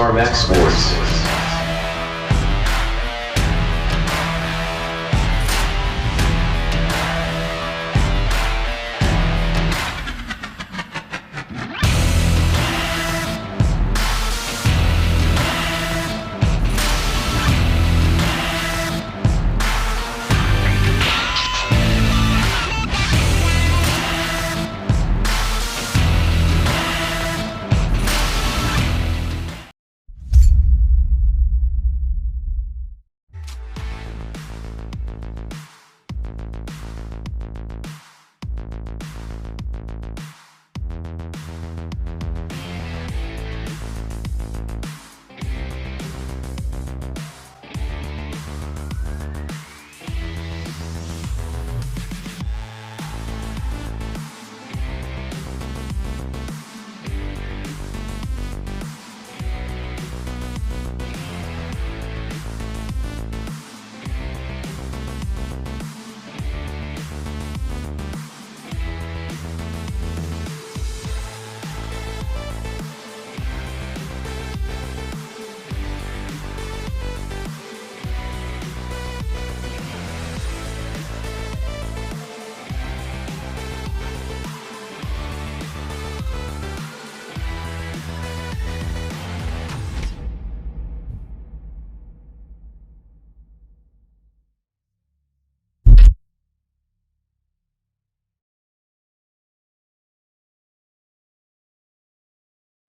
Tarmac Sports.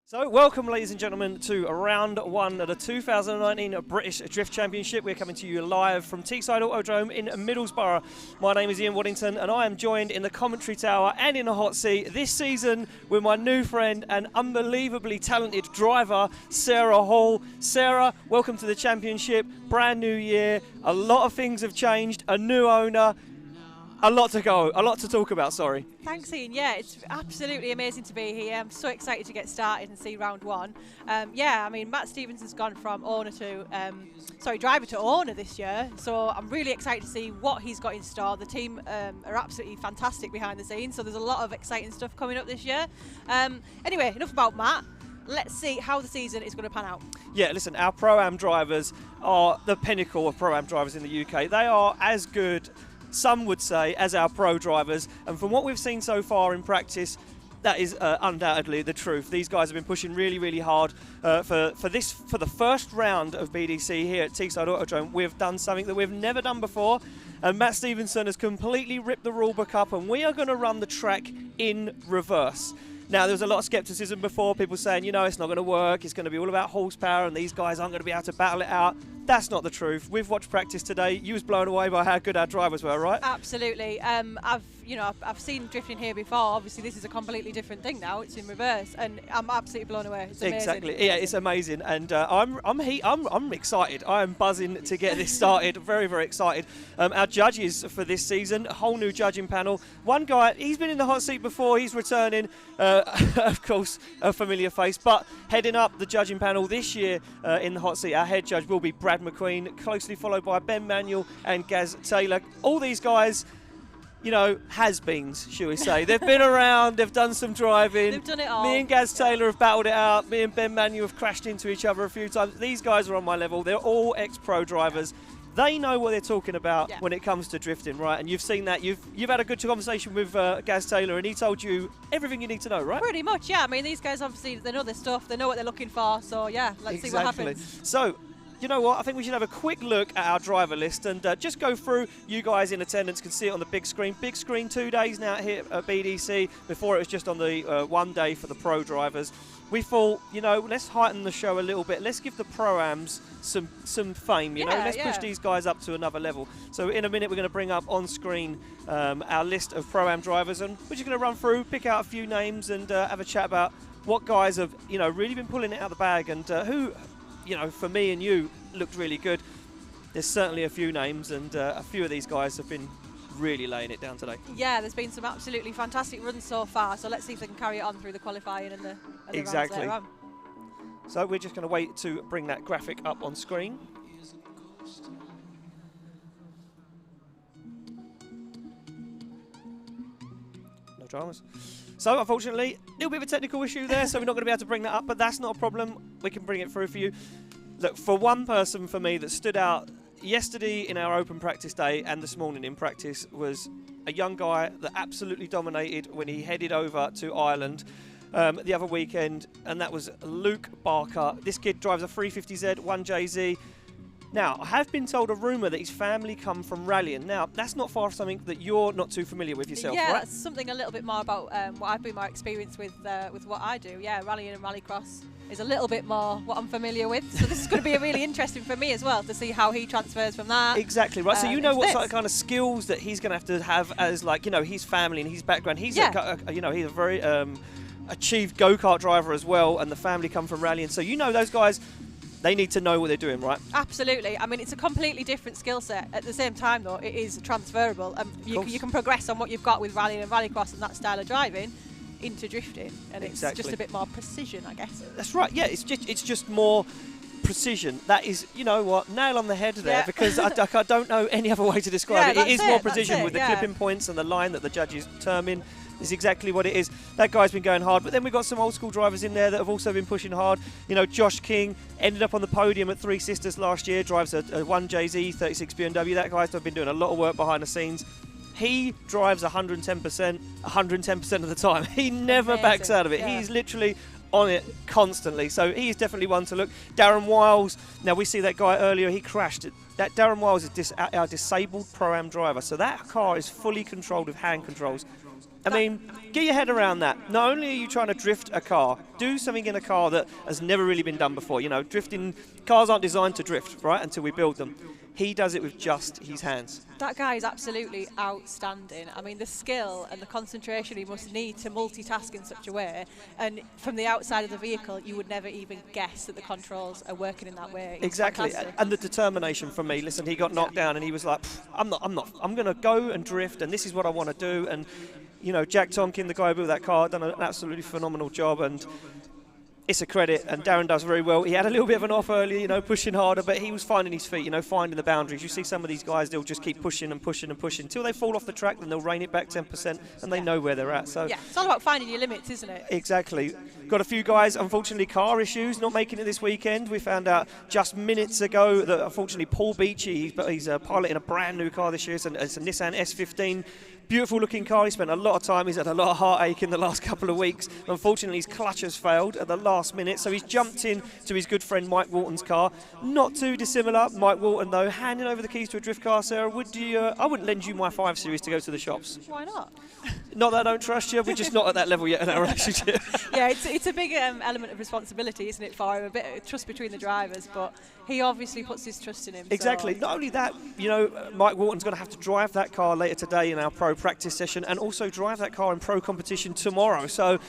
So, welcome ladies and gentlemen to round one of the 2019 British Drift Championship. We're coming to you live from Teeside Autodrome in Middlesbrough. My name is Ian Waddington and I am joined in the commentary tower and in the hot seat this season with my new friend and unbelievably talented driver, Sarah Hall. Sarah, welcome to the championship, brand new year, a lot of things have changed, a new owner. A lot to go, a lot to talk about, sorry. Thanks, Ian. Yeah, it's absolutely amazing to be here. I'm so excited to get started and see round one. Yeah, I mean, Matt Stevenson's gone from driver to owner this year. So I'm really excited to see what he's got in store. The team are absolutely fantastic behind the scenes. So there's a lot of exciting stuff coming up this year. Anyway, enough about Matt. Let's see how the season is going to pan out. Yeah, listen, our Pro-Am drivers are the pinnacle of Pro-Am drivers in the UK. They are as good, some would say, as our pro drivers, and from what we've seen so far in practice, that is undoubtedly the truth. These guys have been pushing really, really hard for the first round of BDC here at Teeside Autodrome. We've done something that we've never done before, and Matt Stevenson has completely ripped the rulebook up, and we are going to run the track in reverse. Now, there was a lot of scepticism before, people saying, you know, it's not going to work, it's going to be all about horsepower, and these guys aren't going to be able to battle it out. That's not the truth. We've watched practice today. You was blown away by how good our drivers were, right? Absolutely. I've seen drifting here before. Obviously, this is a completely different thing now. It's in reverse, and I'm absolutely blown away. It's amazing. Exactly. Yeah, it's amazing, and I'm excited. I am buzzing to get this started. Very, very excited. Our judges for this season, a whole new judging panel. One guy, he's been in the hot seat before. He's returning, of course, a familiar face. But heading up the judging panel this year in the hot seat, our head judge will be Brad McQueen, closely followed by Ben Manuel and Gaz Taylor. All these guys, you know, has-beens, shall we say. They've been around, they've done some driving. They've done it all. Me and Gaz Taylor have battled it out. Me and Ben Manuel have crashed into each other a few times. These guys are on my level. They're all ex-pro drivers. They know what they're talking about when it comes to drifting, right? And you've seen that. You've had a good conversation with Gaz Taylor, and he told you everything you need to know, right? Pretty much, yeah. I mean, these guys obviously, they know their stuff. They know what they're looking for. So, yeah, let's see what happens. So, you know what? I think we should have a quick look at our driver list and just go through. You guys in attendance can see it on the big screen. Big screen 2 days now here at BDC. Before it was just on the 1 day for the pro drivers. We thought, you know, let's heighten the show a little bit. Let's give the Pro-Ams some fame, you know. Let's push these guys up to another level. So in a minute, we're going to bring up on screen our list of Pro-Am drivers, and we're just going to run through, pick out a few names, and have a chat about what guys have, you know, really been pulling it out of the bag, and who, you know, for me and you, looked really good. There's certainly a few names, and a few of these guys have been really laying it down today. Yeah, there's been some absolutely fantastic runs so far, so let's see if they can carry it on through the qualifying and the rounds later on. So we're just going to wait to bring that graphic up on screen. No dramas. So unfortunately, a little bit of a technical issue there, so we're not going to be able to bring that up, but that's not a problem. We can bring it through for you. Look, for one person for me that stood out yesterday in our open practice day and this morning in practice was a young guy that absolutely dominated when he headed over to Ireland the other weekend, and that was Luke Barker. This kid drives a 350Z 1JZ. Now, I have been told a rumour that his family come from rallying. Now, that's not far from something that you're not too familiar with yourself, yeah, right? that's something a little bit more about what I've been my experience with what I do. Yeah, rallying and rallycross is a little bit more what I'm familiar with. So this is going to be really interesting for me as well to see how he transfers from that. Exactly, right. So you know what sort of kind of skills that he's going to have as, like, you know, his family and his background. He's, he's a very achieved go-kart driver as well, and the family come from rallying. So you know those guys, they need to know what they're doing, right? Absolutely. I mean, it's a completely different skill set. At the same time, though, it is transferable. You can progress on what you've got with rallying and rallycross and that style of driving into drifting, and it's just a bit more precision, I guess. That's right. Yeah, it's just more precision. That is, you know what, nail on the head there, because I don't know any other way to describe it. It is more precision with the clipping points and the line that the judges determine. Is exactly what it is. That guy's been going hard, but then we've got some old school drivers in there that have also been pushing hard. You know, Josh King ended up on the podium at Three Sisters last year, drives a 1JZ 36 BMW. That guy's been doing a lot of work behind the scenes. He drives 110% of the time. He never backs out of it. He's literally on it constantly. So he's definitely one to look. Darren Wiles, now we see that guy earlier, he crashed. That Darren Wiles is our disabled Pro-Am driver. So that car is fully controlled with hand controls. I mean, get your head around that. Not only are you trying to drift a car, do something in a car that has never really been done before. You know, drifting, cars aren't designed to drift, right, until we build them. He does it with just his hands. That guy is absolutely outstanding. I mean, the skill and the concentration he must need to multitask in such a way, and from the outside of the vehicle, you would never even guess that the controls are working in that way. It's exactly, fantastic. And the determination from me. Listen, he got knocked down, and he was like, I'm going to go and drift, and this is what I want to do. And you know, Jack Tonkin, the guy who built that car, done an absolutely phenomenal job, and it's a credit, and Darren does very well. He had a little bit of an off earlier, you know, pushing harder, but he was finding his feet, you know, finding the boundaries. You see some of these guys, they'll just keep pushing and pushing and pushing until they fall off the track, then they'll rein it back 10%, and they know where they're at. So yeah, it's all about finding your limits, isn't it? Exactly. Got a few guys, unfortunately, car issues, not making it this weekend. We found out just minutes ago that, unfortunately, Paul Beachy, he's piloting a brand new car this year. It's a Nissan S15. Beautiful looking car. He spent a lot of time. He's had a lot of heartache in the last couple of weeks. Unfortunately, his clutch has failed at the last minute, so he's jumped in to his good friend Mike Walton's car. Not too dissimilar. Mike Walton, though, handing over the keys to a drift car. Sarah, would you? I wouldn't lend you my 5 Series to go to the shops. Why not? Not that I don't trust you. We're just not at that level yet in our relationship. Yeah, it's a big element of responsibility, isn't it, for him? A bit of trust between the drivers, but he obviously puts his trust in him. Exactly. So. Not only that, you know, Mike Walton's going to have to drive that car later today in our pro practice session, and also drive that car in pro competition tomorrow. So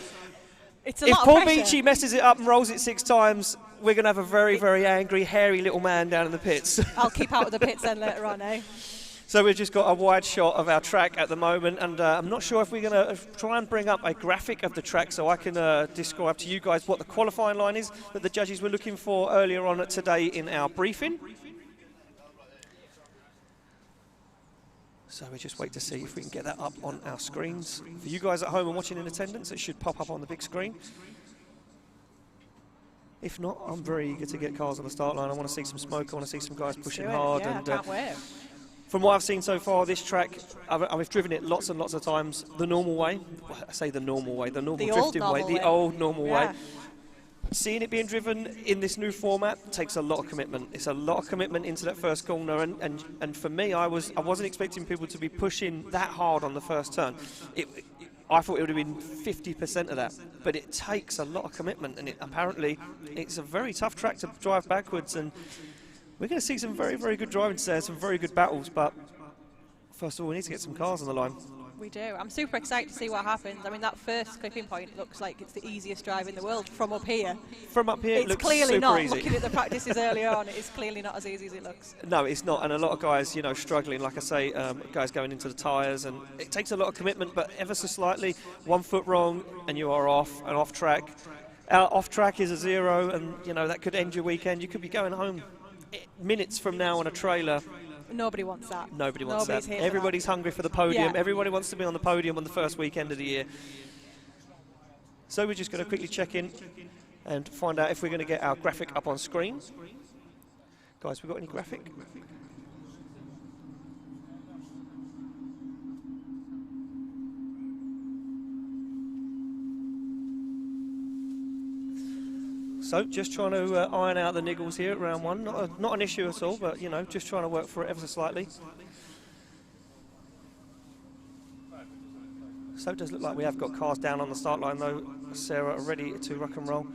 it's a if lot Paul of pressure. Beachy messes it up and rolls it 6 times, we're going to have a very, very angry, hairy little man down in the pits. I'll keep out of the pits then later on, eh? So we've just got a wide shot of our track at the moment, and I'm not sure if we're going to try and bring up a graphic of the track so I can describe to you guys what the qualifying line is that the judges were looking for earlier on today in our briefing. So we just wait to see if we can get that up on our screens. For you guys at home and watching in attendance, it should pop up on the big screen. If not, I'm very eager to get cars on the start line. I want to see some smoke. I want to see some guys pushing hard. Yeah, and I can't wait. From what I've seen so far, this track, I've driven it lots and lots of times the normal way. Well, I say the normal way, the normal drifting way, the old normal way. Seeing it being driven in this new format takes a lot of commitment. It's a lot of commitment into that first corner, and for me, I wasn't expecting people to be pushing that hard on the first turn. I thought it would have been 50% of that, but it takes a lot of commitment, and apparently it's a very tough track to drive backwards, and we're going to see some very, very good driving today, some very good battles, but first of all, we need to get some cars on the line. We do. I'm super excited to see what happens. I mean, that first clipping point looks like it's the easiest drive in the world from up here. From up here, it looks super easy. It's clearly not. Looking at the practices earlier on, it's clearly not as easy as it looks. No, it's not, and a lot of guys, you know, struggling, like I say, guys going into the tyres, and it takes a lot of commitment, but ever so slightly, 1 foot wrong, and you are off, and off track. Off track is a 0, and, you know, that could end your weekend. You could be going home minutes from now on a trailer. Nobody wants that. Nobody wants Nobody's that. Here Everybody's hungry for the podium. Yeah. Everybody wants to be on the podium on the first weekend of the year. So we're just going to quickly check in and find out if we're going to get our graphic up on screen. Guys, we got any graphic? So just trying to iron out the niggles here at round one. Not an issue at all, but you know, just trying to work for it ever so slightly. So it does look like we have got cars down on the start line though. Sarah are ready to rock and roll.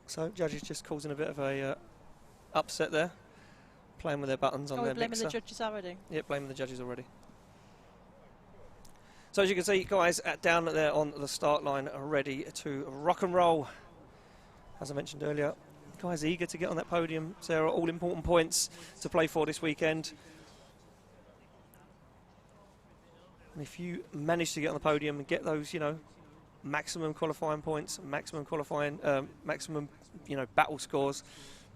So judges just causing a bit of a upset there, playing with their buttons on their mixer. Blaming the judges already? Yeah, blaming the judges already. So as you can see, guys, down there on the start line are ready to rock and roll. As I mentioned earlier, guys eager to get on that podium. Sarah, all important points to play for this weekend. And if you manage to get on the podium and get those, you know, maximum qualifying points, maximum battle scores,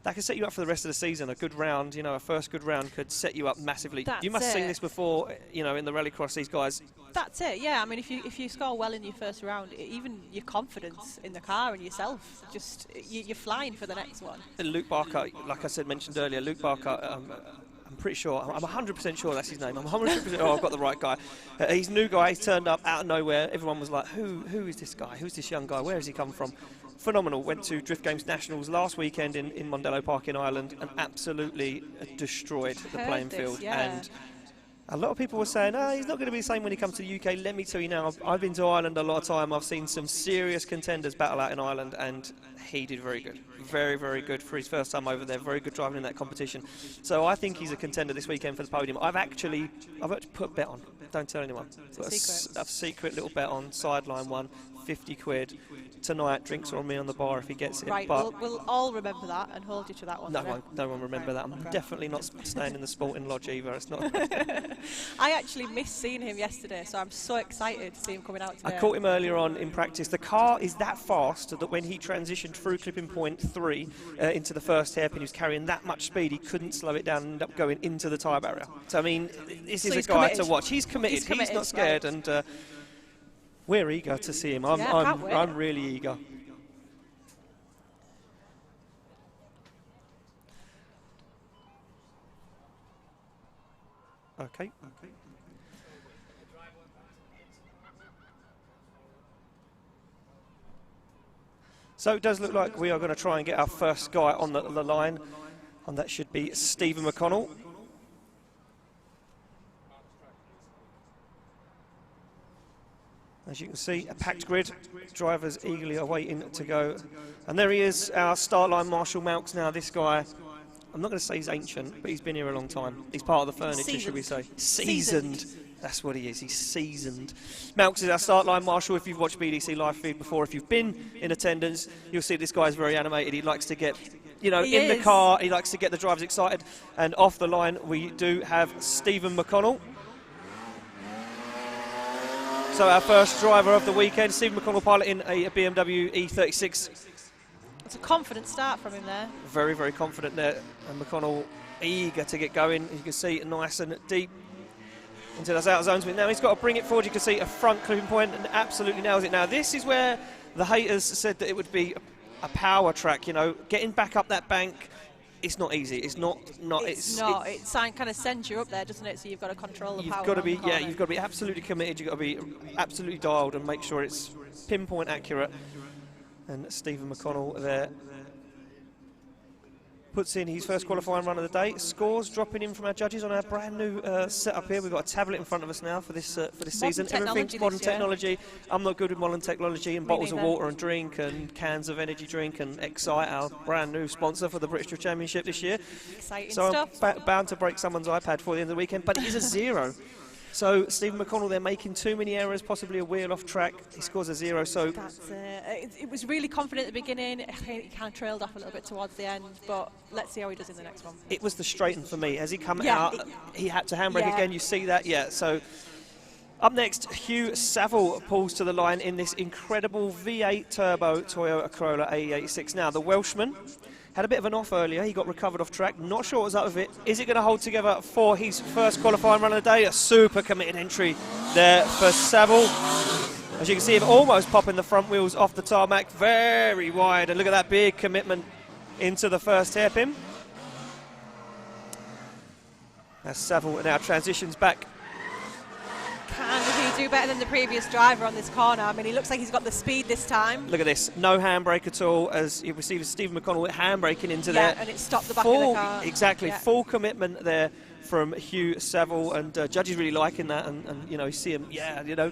that could set you up for the rest of the season. A good round, you know, a first good round could set you up massively. You must have seen this before, you know, in the rallycross, these guys. That's it, yeah. I mean, if you score well in your first round, even your confidence in the car and yourself, just you're flying for the next one. And Luke Barker, like I said, mentioned earlier, Luke Barker, I'm pretty sure, I'm 100% sure that's his name. I'm 100% oh, I've got the right guy. He's a new guy, he's turned up out of nowhere. Everyone was like, who is this guy? Who's this young guy? Where has he come from? Phenomenal. Went to Drift Games Nationals last weekend in Mondello Park in Ireland and absolutely destroyed the playing field. Yeah. And a lot of people were saying, he's not going to be the same when he comes to the UK. Let me tell you now, I've been to Ireland a lot of time. I've seen some serious contenders battle out in Ireland, and he did very good. Very, very good for his first time over there. Very good driving in that competition. So I think he's a contender this weekend for the podium. I've actually put a bet on. Don't tell anyone. A secret little bet on sideline one, 50 quid. Tonight, drinks are on me on the bar if he gets it. Right, but we'll all remember that and hold you to that one. No one remember that. I'm definitely not staying in the Sporting Lodge either. It's not. I actually missed seeing him yesterday, so I'm so excited to see him coming out today. I caught him earlier on in practice. The car is that fast that when he transitioned through clipping point 3 into the first hairpin, he was carrying that much speed, he couldn't slow it down and ended up going into the tyre barrier. So, I mean, this is a guy to watch. He's committed. He's not scared, right. And we're eager to see him. I'm really eager. Okay. So it does look like we are going to try and get our first guy on the line, and that should be Stephen McConnell. As you can see, a packed grid, drivers eagerly awaiting to go. And there he is, our start line Marshall Malks. Now this guy, I'm not going to say he's ancient, but he's been here a long time. He's part of the furniture, should we say. Seasoned. That's what he is, he's seasoned. Malks is our start line Marshall. If you've watched BDC live feed before, if you've been in attendance, you'll see this guy's very animated. He likes to get, you know, in the car, he likes to get the drivers excited. And off the line, we do have Stephen McConnell. So our first driver of the weekend, Stephen McConnell piloting a BMW E36. It's a confident start from him there. Very, very confident there. And McConnell eager to get going. You can see nice and deep into those outer zones. But now he's got to bring it forward. You can see a front clipping point and absolutely nails it. Now this is where the haters said that it would be a power track, you know, getting back up that bank. It's not easy. It's not. It kind of sends you up there, doesn't it? So you've got to control the power. You've got to be, you've got to be absolutely committed. You've got to be absolutely dialed and make sure it's pinpoint accurate. And Stephen McConnell there puts in his first qualifying run of the day. Scores dropping in from our judges on our brand new setup here. We've got a tablet in front of us now for this season. Everything's modern technology. I'm not good with modern technology and bottles of water and drink and cans of energy drink and Excite, our brand new sponsor for the British Drift Championship this year. Exciting so stuff. I'm bound to break someone's iPad for the end of the weekend, but it is a 0. So Stephen McConnell, they're making too many errors, possibly a wheel off track. He scores a 0. So that's it was really confident at the beginning. He kind of trailed off a little bit towards the end, but let's see how he does in the next one. it was the straighten for me. As he come out, he had to handbrake again. You see that? Yeah. So up next, Hugh Saville pulls to the line in this incredible V8 turbo Toyota Corolla AE86. Now, the Welshman had a bit of an off earlier. He got recovered off track. Not sure what was up with it. Is it going to hold together for his first qualifying run of the day? A super committed entry there for Saville. As you can see him almost popping the front wheels off the tarmac. Very wide. And look at that big commitment into the first hairpin. As Saville now transitions back. Can he do better than the previous driver on this corner? I mean, he looks like he's got the speed this time. Look at this, no handbrake at all, as you see Stephen McConnell handbraking into there. And it stopped the back of the car. Exactly, full commitment there from Hugh Saville, and judges really liking that, and you know, you see him,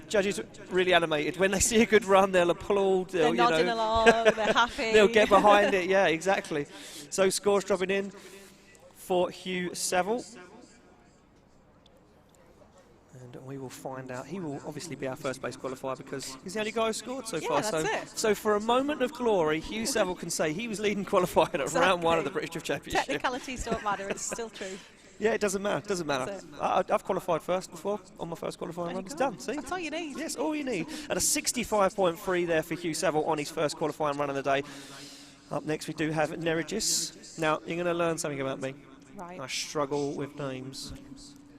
judges really animated. When they see a good run, they'll applaud. They're nodding along, they're happy. They'll get behind it, yeah, exactly. So scores dropping in for Hugh Saville. And we will find out. He will obviously be our first base qualifier because he's the only guy who scored so far. So for a moment of glory, Hugh Saville can say he was leading qualified at round 1 of the British Drift Championship. Technicalities don't matter, it's still true. Yeah, it doesn't matter. It doesn't matter. I've qualified first before on my first qualifying run. It's done. See, that's all you need. Yes, all you need. And a 65.3 there for Hugh Saville on his first qualifying run of the day. Up next, we do have Nerigis. Now you're going to learn something about me. Right. I struggle with names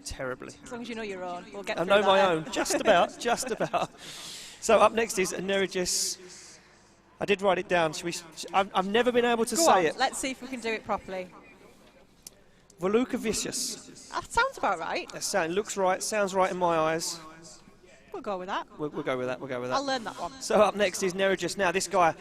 terribly. As long as you know your own, we'll get. I know my own. Just about. Just about. So up next is Nerigis. I did write it down. I've never been able to say it. Let's see if we can do it properly. Volukavicius. That sounds about right. That looks right, sounds right in my eyes. We'll go with that. We'll go with that, we'll go with that. I'll learn that one. So up next is Nerigis. Now this guy,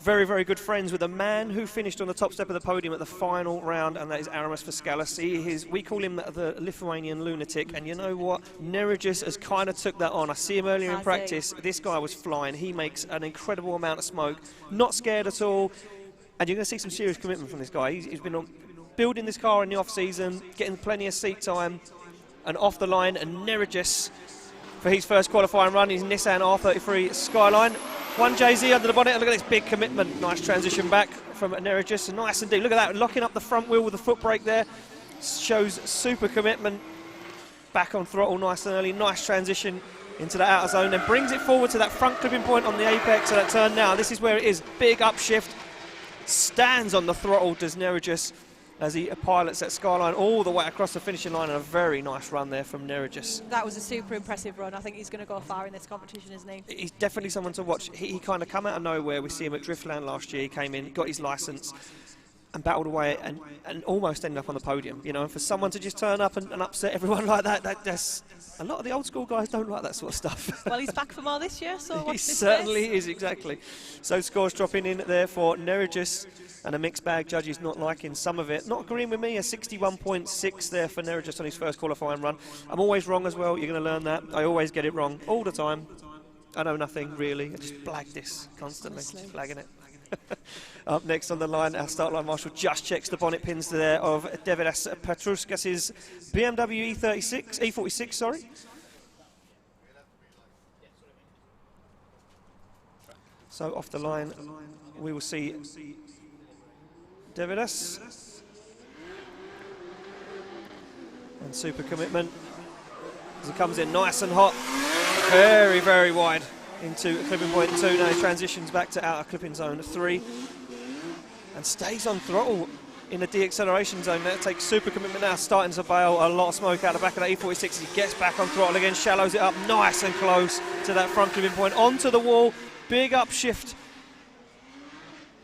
very, very good friends with a man who finished on the top step of the podium at the final round, and that is Aramis Fiskalis. We call him the Lithuanian lunatic, and you know what? Nerigis has kind of took that on. I see him earlier in practice. This guy was flying. He makes an incredible amount of smoke, not scared at all, and you're going to see some serious commitment from this guy. He's been on building this car in the off-season, getting plenty of seat time, and off the line, and Nerigis for his first qualifying run, his Nissan R33 Skyline. 1JZ under the bonnet, and look at this big commitment. Nice transition back from Nerigis, nice indeed. Look at that, locking up the front wheel with the foot brake there. Shows super commitment. Back on throttle nice and early, nice transition into the outer zone, then brings it forward to that front clipping point on the apex of that turn now. This is where it is, big upshift. Stands on the throttle, does Nerigis, as he pilots that Skyline all the way across the finishing line, and a very nice run there from Nerigis. That was a super impressive run. I think he's going to go far in this competition, isn't he? He's definitely someone to watch. He kind of come out of nowhere. We see him at Driftland last year. He came in, got his licence, and battled away and almost ended up on the podium. You know, and for someone to just turn up and upset everyone like that's a lot of the old school guys don't like that sort of stuff. Well, he's back for more this year, so watch he this certainly space. is, exactly. So scores dropping in there for Nerigis, and a mixed bag. Judges not liking some of it. Not agreeing with me, a 61.6 there for Nerigis on his first qualifying run. I'm always wrong as well, you're going to learn that. I always get it wrong, all the time. I know nothing, really. I just blag this constantly, just blagging it. Up next on the line, our start line marshal just checks the bonnet pins there of Davidas Petruskas's BMW E46, sorry. So off the line, we will see Davidas. And super commitment as he comes in nice and hot, very, very wide into clipping point 2. Now he transitions back to outer clipping zone 3 and stays on throttle in the deacceleration zone. That takes super commitment now, starting to bail a lot of smoke out the back of that E46. He gets back on throttle again, shallows it up nice and close to that front clipping point, onto the wall. Big upshift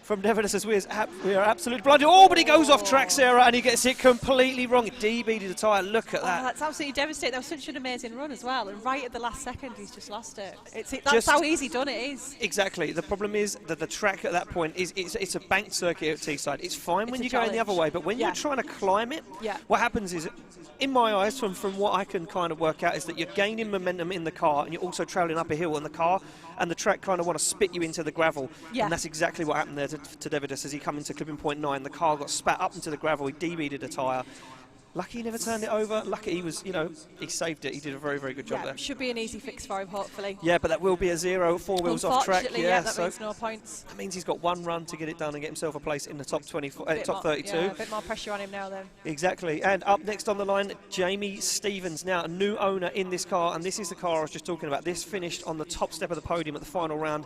from Davidas as we are absolutely blinded. Oh, but he goes off track, Sarah, and he gets it completely wrong. DB'd the tyre, look at that. That's absolutely devastating. That was such an amazing run as well, and right at the last second he's just lost it. That's how easy done it is. Exactly. The problem is that the track at that point is it's a banked circuit at Teeside. It's fine when you're going the other way, but when you're trying to climb it, what happens is, in my eyes, from what I can kind of work out, is that you're gaining momentum in the car, and you're also travelling up a hill in the car, and the track kind of want to spit you into the gravel. And that's exactly what happened there to Davidas as he come into clipping point 9. The car got spat up into the gravel. He DB'd a tyre. Lucky he never turned it over. Lucky he was, he saved it. He did a very, very good job there. Should be an easy fix for him, hopefully. Yeah, but that will be a 0, 4 wheels off track. Yeah, that means no points. That means he's got one run to get it done and get himself a place in the top 24, top 32. Yeah, a bit more pressure on him now then. Exactly. And up next on the line, Jamie Stevens. Now, a new owner in this car, and this is the car I was just talking about. This finished on the top step of the podium at the final round.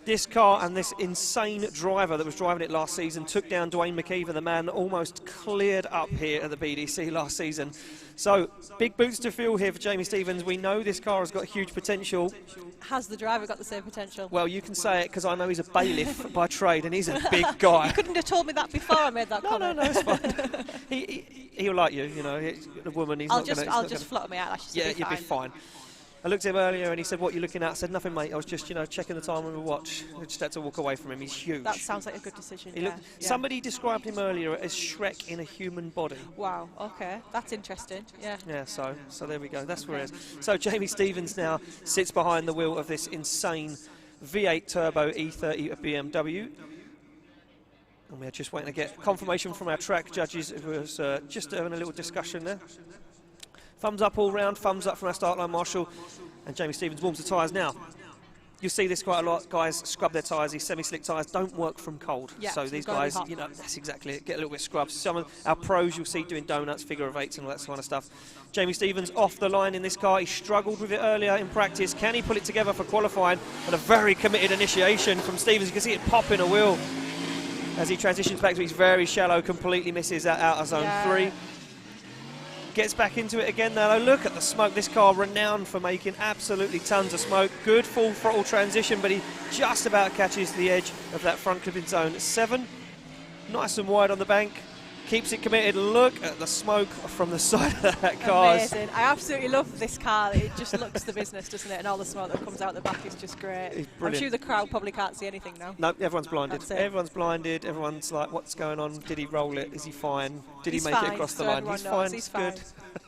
This car and this insane driver that was driving it last season took down Dwayne McKeever, the man that almost cleared up here at the BDC last season. So, big boots to fill here for Jamie Stevens. We know this car has got huge potential. Has the driver got the same potential? Well, you can say it because I know he's a bailiff by trade and he's a big guy. You couldn't have told me that before I made that comment. No, it's fine. He'll like you, the woman. I'll just flutter my eyelashes. Yeah, you'll be fine. I looked at him earlier and he said, "What are you looking at?" I said, "Nothing, mate. I was just, checking the time on my watch." I just had to walk away from him. He's huge. That sounds like a good decision. Somebody described him earlier as Shrek in a human body. Wow. Okay, that's interesting. Yeah. Yeah. So there we go. That's where it is. So Jamie Stevens now sits behind the wheel of this insane V8 turbo E30 of BMW. And we're just waiting to get confirmation from our track judges, who was just having a little discussion there. Thumbs up all round, thumbs up from our start line marshal, and Jamie Stevens warms the tyres now. You'll see this quite a lot. Guys scrub their tyres. These semi-slick tyres don't work from cold. Yeah, so these guys, that's exactly it. Get a little bit scrubbed. Some of our pros you'll see doing donuts, figure of eights and all that kind of stuff. Jamie Stevens off the line in this car. He struggled with it earlier in practice. Can he pull it together for qualifying? And a very committed initiation from Stevens. You can see it popping a wheel as he transitions back to his very shallow, completely misses that out of zone 3. Gets back into it again now. Look at the smoke. This car renowned for making absolutely tons of smoke. Good full throttle transition, but he just about catches the edge of that front clipping zone 7. Nice and wide on the bank. Keeps it committed. Look at the smoke from the side of that car. Amazing. I absolutely love this car. It just looks the business, doesn't it? And all the smoke that comes out the back is just great. I'm sure the crowd probably can't see anything now. No, everyone's blinded. Everyone's blinded. Everyone's like, what's going on? Did he roll it? Is he fine? Did he make it across the line? He's fine. He's good.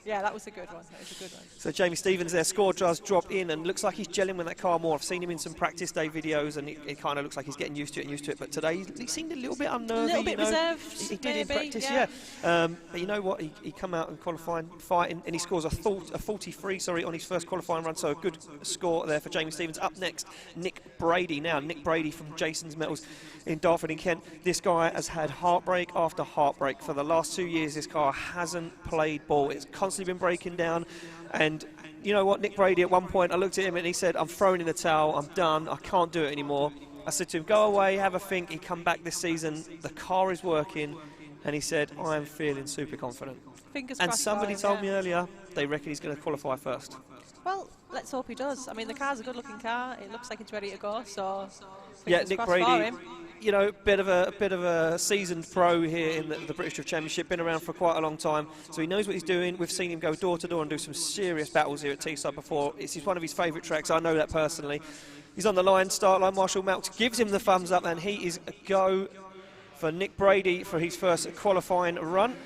Yeah, that was a good one. That was a good one. So Jamie Stevens, their score does drop in and looks like he's gelling with that car more. I've seen him in some practice day videos and it kind of looks like he's getting used to it. But today he seemed a little bit unnervy. A little bit reserved. He did in practice, yeah. But you know what? He come out and qualifying, fighting, and he scores a 43 on his first qualifying run. So a good score there for Jamie Stevens. Up next, Nick Brady. Now Nick Brady from Jason's Metals in Dartford in Kent. This guy has had heartbreak after heartbreak. For the last 2 years, this car hasn't played ball. It's constantly been breaking down. And you know what, Nick Brady, at one point, I looked at him and he said, "I'm throwing in the towel. I'm done. I can't do it anymore." I said to him, "Go away, have a think." He come back this season. The car is working. And he said, "I am feeling super confident." Fingers and crossed. Somebody told me earlier they reckon he's going to qualify first. Well, let's hope he does. I mean, the car's a good-looking car. It looks like it's ready to go. So, yeah, Nick Brady, bit of a seasoned pro here in the British Drift Championship. Been around for quite a long time, so he knows what he's doing. We've seen him go door to door and do some serious battles here at Teeside before. It's one of his favourite tracks. I know that personally. He's on the line. Start line. Marshall Melks gives him the thumbs up, and he is a go for Nick Brady for his first qualifying run.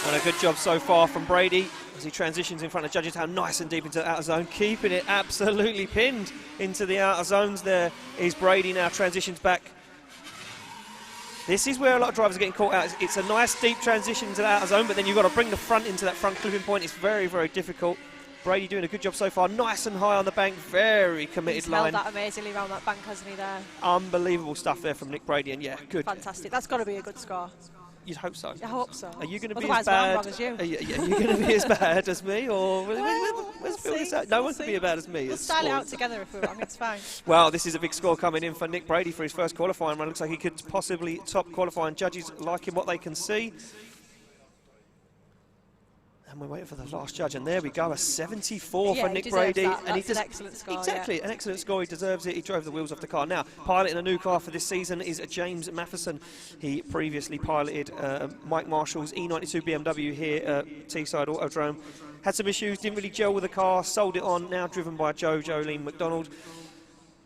And a good job so far from Brady as he transitions in front of judges. How nice and deep into the outer zone, keeping it absolutely pinned into the outer zones. There is Brady now, transitions back. This is where a lot of drivers are getting caught out. It's a nice deep transition to the outer zone, but then you've got to bring the front into that front clipping point. It's very, very difficult. Brady doing a good job so far, nice and high on the bank, very committed line. He's held that amazingly around that bank, hasn't he, there? Unbelievable stuff there from Nick Brady, and yeah, good. Fantastic. That's got to be a good score. You'd hope so. I hope so. Are you going to be Otherwise, as bad? I'm wrong as you. Are you going to be as bad as me, or no one can be as bad as me? We'll style it out together if we're wrong. It's fine. Well, this is a big score coming in for Nick Brady for his first qualifying run. Looks like he could possibly top qualifying. Judges liking what they can see. And we're waiting for the last judge, and there we go, a 74 for Nick Brady. And he does an excellent score. Exactly, an excellent score. He deserves it. He drove the wheels off the car. Now, piloting a new car for this season is James Matheson. He previously piloted Mike Marshall's E92 BMW here at Teeside Autodrome. Had some issues, didn't really gel with the car, sold it on. Now driven by Jolene McDonald.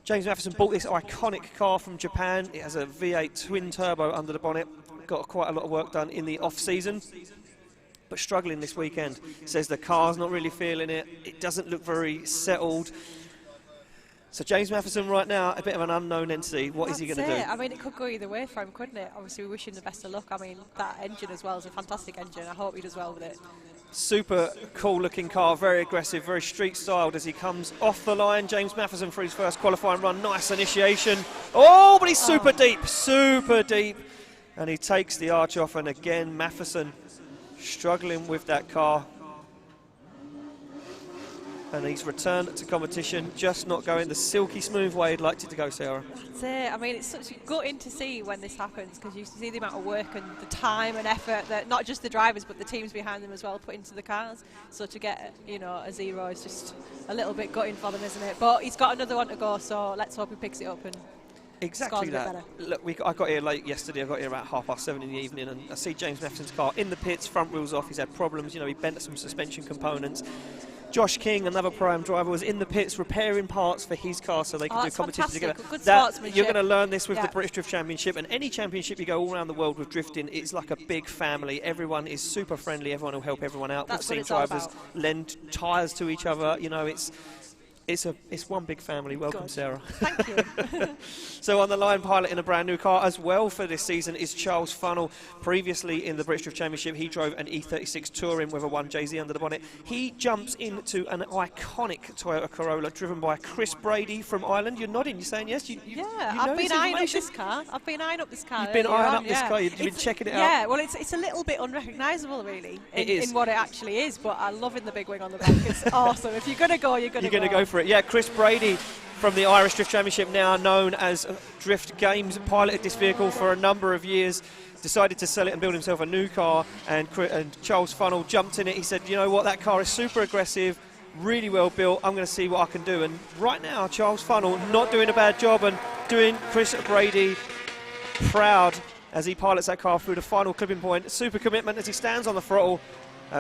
James Matheson bought this iconic car from Japan. It has a V8 twin turbo under the bonnet. Got quite a lot of work done in the off-season, but struggling this weekend. Says the car's not really feeling it. It doesn't look very settled. So James Matheson right now, a bit of an unknown entity. What is he going to do? I mean, it could go either way for him, couldn't it? Obviously, we wish him the best of luck. I mean, that engine as well is a fantastic engine. I hope he does well with it. Super cool looking car, very aggressive, very street styled as he comes off the line. James Matheson for his first qualifying run. Nice initiation. Oh, but he's super deep. And he takes the arch off, and again, Matheson struggling with that car. And he's returned to competition, just not going the silky smooth way he'd liked it to go, Sarah. That's it. I mean, it's such gutting to see when this happens, because you see the amount of work and the time and effort that not just the drivers but the teams behind them as well put into the cars. So to get, you know, a 0 is just a little bit gutting for them, isn't it? But he's got another one to go, so let's hope he picks it up and exactly that. Look, I got here late yesterday. I got here about 7:30 in the evening, and I see James Matheson's car in the pits, front wheels off. He's had problems. You know, he bent some suspension components. Josh King, another Pro-Am driver, was in the pits repairing parts for his car so they could do competition together. Good sportsmanship. You're going to learn this with the British Drift Championship, and any championship you go all around the world with drifting, it's like a big family. Everyone is super friendly. Everyone will help everyone out. That's We've seen drivers lend tyres to each other. You know, it's one big family. Welcome, Sarah. Thank you. So on the line, piloting a brand new car as well for this season is Charles Funnell. Previously in the British Drift Championship, he drove an E36 Touring with a 1JZ under the bonnet. He jumps into an iconic Toyota Corolla driven by Chris Brady from Ireland. You're nodding. You're saying yes. I've been eyeing up this car. You've been eyeing up this car. You've been checking it out. Yeah. Well, it's a little bit unrecognisable, really, in what it actually is. But I love the big wing on the back. It's awesome. If you're going to go, you're going to go for it. Yeah, Chris Brady from the Irish Drift Championship, now known as Drift Games, piloted this vehicle for a number of years, decided to sell it and build himself a new car, and Charles Funnell jumped in it. He said, you know what, that car is super aggressive, really well built, I'm going to see what I can do. And right now, Charles Funnell not doing a bad job and doing Chris Brady proud as he pilots that car through the final clipping point. Super commitment as he stands on the throttle.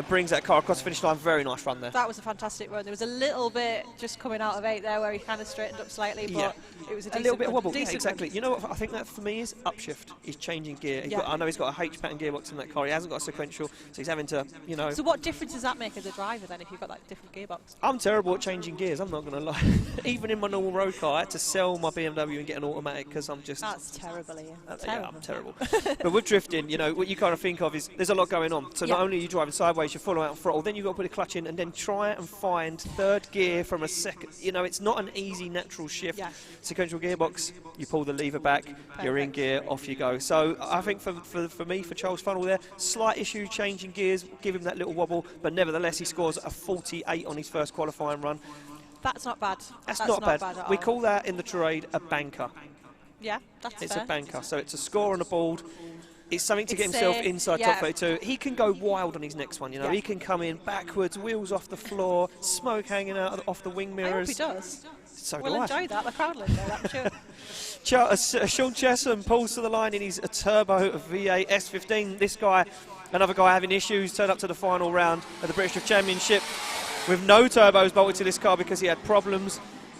Brings that car across the finish line. Very nice run there. That was a fantastic run. There was a little bit just coming out of 8 there where he kind of straighted up slightly, but it was a little bit of wobble. Yeah, exactly. You know what I think that for me is upshift. He's changing gear. I know he's got a H-pattern gearbox in that car. He hasn't got a sequential, so he's having to, you know. So what difference does that make as a driver then if you've got that different gearbox? I'm terrible at changing gears. I'm not going to lie. Even in my normal road car, I had to sell my BMW and get an automatic because I'm just. That's terrible, Ian. Yeah, I'm terrible. But with drifting, you know, what you kind of think of is there's a lot going on. So not only are you driving sideways, you're full out throttle. Then you've got to put a clutch in and then try and find third gear from a second. You know, it's not an easy natural shift. Sequential gearbox, you pull the lever back, you're in gear, off you go. So I think for me, for Charles Funnell there, slight issue changing gears, give him that little wobble, but nevertheless he scores a 48 on his first qualifying run. That's not bad. That's not bad at all. We call that in the trade a banker. Yeah, that's It's fair. a banker, so it's a score on a board. It's something to get himself inside top 32. He can go wild on his next one, you know. He can come in backwards, wheels off the floor, smoke hanging out off the wing mirrors. I hope he does. So we'll enjoy that. The crowd will enjoy that, sure. Sean Chesham pulls to the line in his turbo V8 S15. This guy, another guy having issues, turned up to the final round of the British Drift Championship with no turbos bolted to this car because he had problems.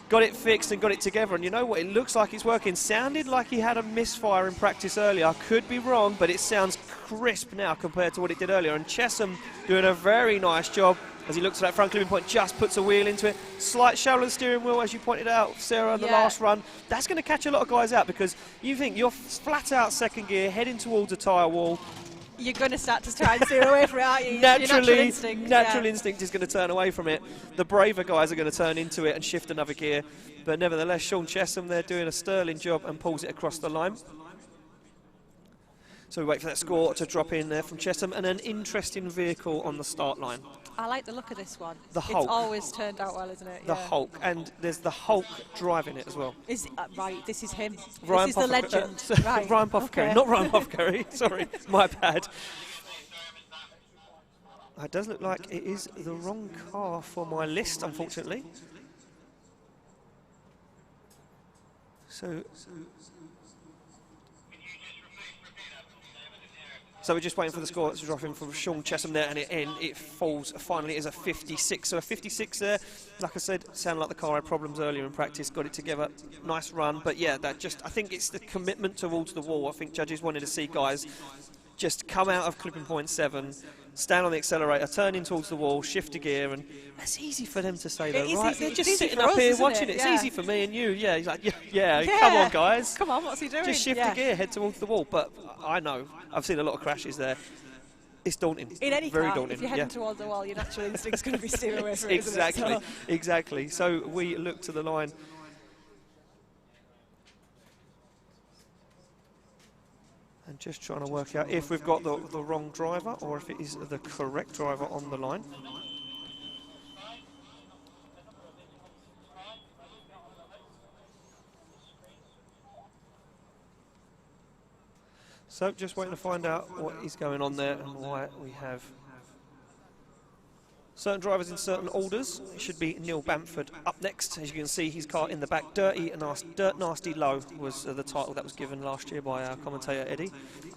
Got it fixed and got it together, and you know what, it looks like it's working. Sounded like he had a misfire in practice earlier. I could be wrong, but it sounds crisp now compared to what it did earlier. And Chesham doing a very nice job as he looks at that front clipping point, just puts a wheel into it. Slight shoulder steering wheel, as you pointed out, Sarah, in the last run. That's going to catch a lot of guys out because you think you're flat out second gear, heading towards a tyre wall. You're going to start to try and steer away from it, aren't you? Natural instinct is going to turn away from it. The braver guys are going to turn into it and shift another gear. But nevertheless, Sean Chesham there doing a sterling job and pulls it across the line. So we wait for that score to drop in there from Chesham, and an interesting vehicle on the start line. I like the look of this one. The Hulk. It's always turned out well, isn't it? The Hulk, and there's the Hulk driving it as well. Right, this is him. Ryan this is the legend. Right. Ryan Puffcarry, not Ryan Puffcarry. Sorry, my bad. It does look like it is the wrong car for my list, unfortunately. So we're just waiting for the score to drop in from Sean Chesham there, and it falls finally as a 56. So a 56 there, like I said, sounded like the car had problems earlier in practice, got it together, nice run. But yeah, I think it's the commitment towards the wall. I think judges wanted to see guys just come out of clipping point 7, stand on the accelerator, turn in towards the wall, shift a gear, and that's easy for them to say, though, right? They're just sitting up here watching it. It's easy for me and you. Yeah, he's like, yeah, come on, guys. Come on, what's he doing? Just shift the gear, head towards the wall. But I know, I've seen a lot of crashes there. It's daunting. In any very car, daunting. if you're heading towards the wall, your natural instinct's going to be steer away from it. Exactly, So. exactly. So we look to the line. And just trying to work out if we've got the wrong driver or if it is the correct driver on the line. So just waiting to find out what is going on there and why we have certain drivers in certain orders. It should be Neil Bamford up next. As you can see, his car in the back. Dirt Nasty Low was the title that was given last year by our commentator Eddie.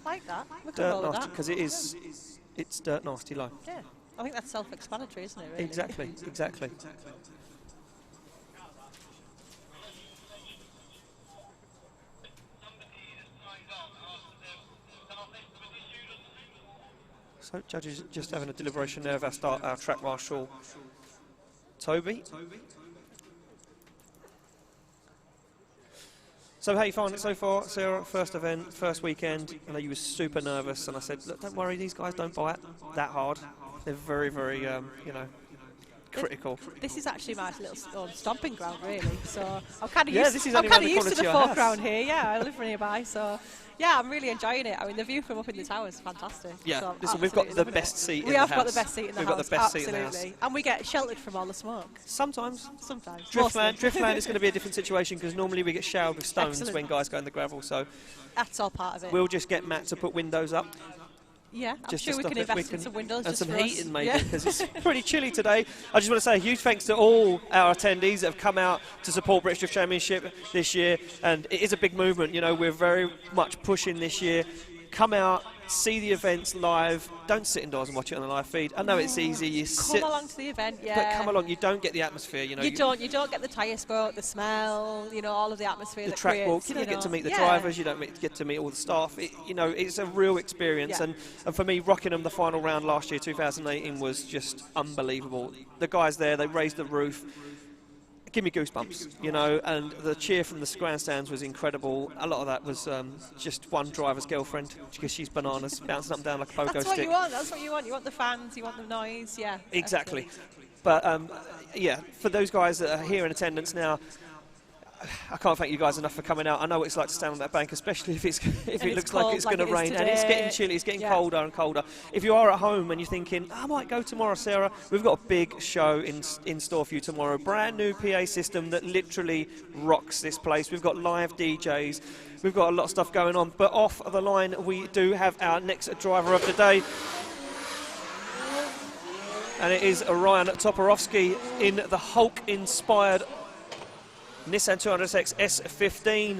I like that. Dirt Nasty, because it's Dirt Nasty Low. Yeah, I think that's self-explanatory, isn't it, really? Exactly, exactly. So judges just having a deliberation there of our track marshal, Toby. So how you find it so far, Sarah? First event, first weekend. I know you were super nervous, and I said, look, don't worry, these guys don't bite that hard. They're very, very, you know, critical. This is actually my little stomping ground, really. So I'm kind of used to the foreground here. Yeah, I live nearby, so. Yeah, I'm really enjoying it. I mean, the view from up in the tower is fantastic. Yeah, so listen, we've got the best seat in the house. We have got the best seat in the house. We've got the best absolutely. seat in the house. And we get sheltered from all the smoke. Sometimes. Driftland is going to be a different situation because normally we get showered with stones when guys go in the gravel. So that's all part of it. We'll just get Matt to put windows up. Yeah, I'm sure we can invest in some windows and just some heating, maybe, yeah. because it's pretty chilly today. I just want to say a huge thanks to all our attendees that have come out to support British Drift Championship this year, and it is a big movement. You know, we're very much pushing this year. Come out, see the events live. Don't sit indoors and watch it on the live feed. I know it's easy. You come along to the event, yeah. But come along. You don't get the atmosphere. You know. You don't get the tyre smoke, the smell. You know, all of the atmosphere. The track walk. You don't get to meet the drivers. You don't get to meet all the staff. You know, it's a real experience. Yeah. And for me, Rockingham, the final round last year, 2018, was just unbelievable. The guys there, they raised the roof. Give me goosebumps, you know, and the cheer from the grandstands was incredible. A lot of that was just one driver's girlfriend, because she's bananas, bouncing up and down like a pogo stick. That's what you want. That's what you want. You want the fans. You want the noise. Yeah. Exactly. But yeah, for those guys that are here in attendance now, I can't thank you guys enough for coming out. I know what it's like to stand on that bank, especially if it looks like it's going to rain. And it's getting chilly, it's getting colder and colder. If you are at home and you're thinking, I might go tomorrow, Sarah, we've got a big show in store for you tomorrow. Brand new PA system that literally rocks this place. We've got live DJs. We've got a lot of stuff going on. But off the line, we do have our next driver of the day. And it is Ryan Toporowski in the Hulk-inspired Nissan 200SX S15,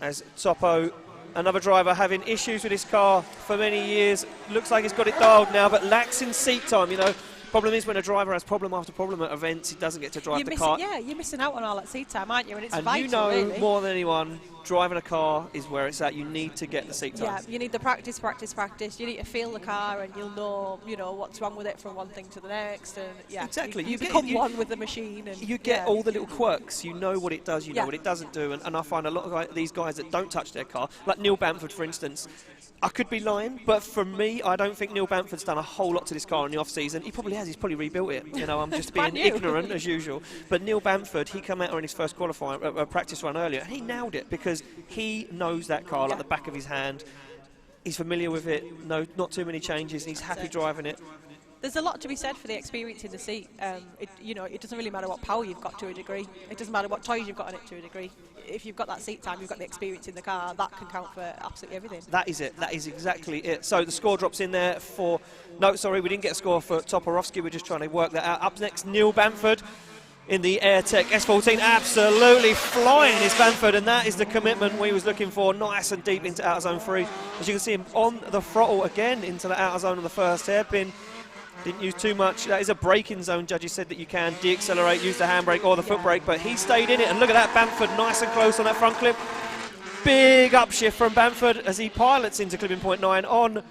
as Topo, another driver having issues with his car for many years. Looks like he's got it dialed now, but lacks in seat time. You know, problem is when a driver has problem after problem at events, he doesn't get to drive the car. Yeah, you're missing out on all that seat time, aren't you? And it's and vital, you know really. More than anyone, driving a car is where it's at. You need to get the seat time. Yeah, you need the practice. You need to feel the car, and you'll know what's wrong with it from one thing to the next. And yeah, exactly. You become one with the machine. And you get all the little quirks. You know what it does. You know what it doesn't do. And I find a lot of these guys that don't touch their car, like Neil Bamford, for instance. I could be lying, but for me, I don't think Neil Bamford's done a whole lot to this car in the off-season. He probably has. He's probably rebuilt it. You know, I'm just being ignorant as usual. But Neil Bamford, he came out on his first qualifying practice run earlier. He nailed it because he knows that car like the back of his hand. He's familiar with it. No, not too many changes. And he's happy driving it. There's a lot to be said for the experience in the seat. It doesn't really matter what power you've got to a degree. It doesn't matter what toys you've got in it to a degree. If you've got that seat time, you've got the experience in the car, that can count for absolutely everything. That is it. That is exactly it. So the score drops in there for... No, sorry, we didn't get a score for Toporowski. We're just trying to work that out. Up next, Neil Bamford in the AirTech S14. Absolutely flying is Bamford, and that is the commitment we was looking for. Nice and deep into outer zone 3. As you can see him on the throttle again into the outer zone of the first hairpin. Didn't use too much. That is a braking zone. Judges said that you can de-accelerate, use the handbrake or the foot brake, but he stayed in it. And look at that, Bamford nice and close on that front clip. Big upshift from Bamford as he pilots into clipping point 9 on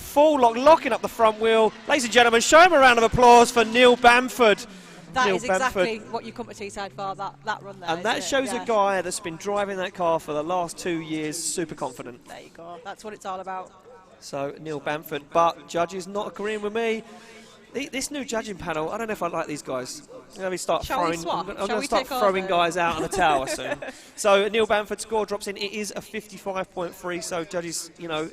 full lock, locking up the front wheel. Ladies and gentlemen, show him a round of applause for Neil Bamford. That Neil is exactly what you come to Teeside for, that run there. And that shows a guy that's been driving that car for the last 2 years, super confident. There you go. That's what it's all about. So, Neil Bamford, but judges not agreeing with me. This new judging panel, I don't know if I like these guys. I'm going to start throwing guys out on a tower soon. So, Neil Bamford's score drops in. It is a 55.3, so judges, you know...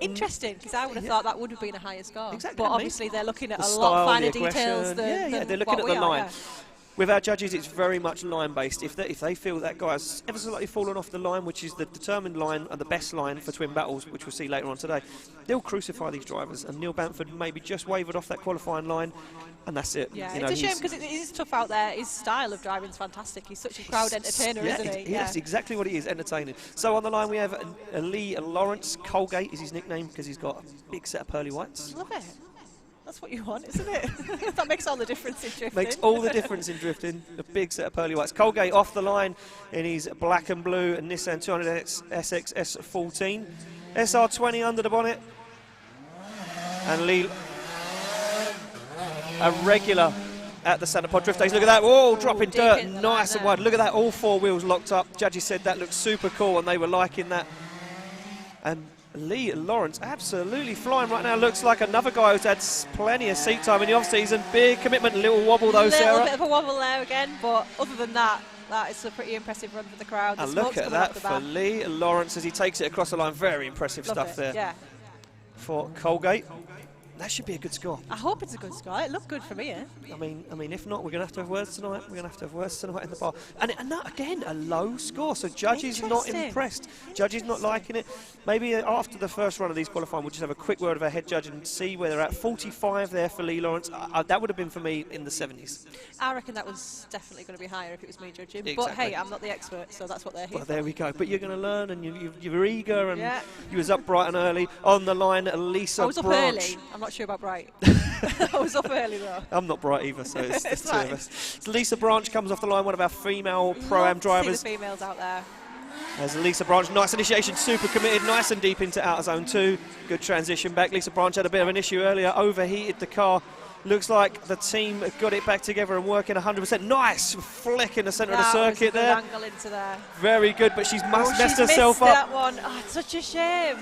Interesting, because I would have thought that would have been a higher score. Exactly. But obviously they're looking at the a style, lot finer the details than they're looking at the line. Yeah. With our judges, it's very much line-based. If they feel that guy's ever so slightly fallen off the line, which is the determined line and the best line for twin battles, which we'll see later on today, they'll crucify these drivers. And Neil Bamford maybe just wavered off that qualifying line, and that's it. Yeah, you know, it's a shame because it is tough out there. His style of driving is fantastic. He's such a crowd entertainer, isn't he? Yes, exactly what he is, entertaining. So on the line we have Lee Lawrence. Colgate is his nickname because he's got a big set of pearly whites. Love it. That's what you want, isn't it? That makes all the difference in drifting. Makes all the difference in drifting. A big set of pearly whites. Colgate off the line in his black and blue Nissan 200 SX S14. SR20 under the bonnet. And Lee, a regular at the Centre Pod Drift Days. Look at that. Whoa, dropping dirt. Nice and wide. Look at that. All four wheels locked up. Judges said that looked super cool and they were liking that. And Lee Lawrence absolutely flying right now. Looks like another guy who's had plenty of seat time in the off-season. Big commitment, a little wobble though, Sarah. A little bit of a wobble there again, but other than that, that is a pretty impressive run for the crowd. And look at that for Lee Lawrence as he takes it across the line. Very impressive stuff there. Yeah. For Colgate. That should be a good score. I hope it's a good score. It looked good for me, eh? I mean, if not, we're going to have words tonight. We're going to have words tonight in the bar. And that, again, a low score. So judges are not impressed. Judges not liking it. Maybe after the first run of these qualifying, we'll just have a quick word of our head judge and see where they're at. 45 there for Lee Lawrence. That would have been for me in the 70s. I reckon that was definitely going to be higher if it was me judging. Exactly. But hey, I'm not the expert, so that's what they're here for. There we go. But you're going to learn, and you're eager, and you was up bright and early. On the line, Lisa I was up Branch. early. I'm not sure about bright. I was up early though. I'm not bright either, so it's the two of us. So Lisa Branch comes off the line, one of our female Pro-Am drivers. See the females out there. There's Lisa Branch, nice initiation, super committed, nice and deep into outer zone 2. Good transition back. Lisa Branch had a bit of an issue earlier, overheated the car. Looks like the team got it back together and working 100%. Nice flick in the centre of the circuit there. Angle into there. Very good, but she's messed herself up. up. That one. Oh, it's such a shame.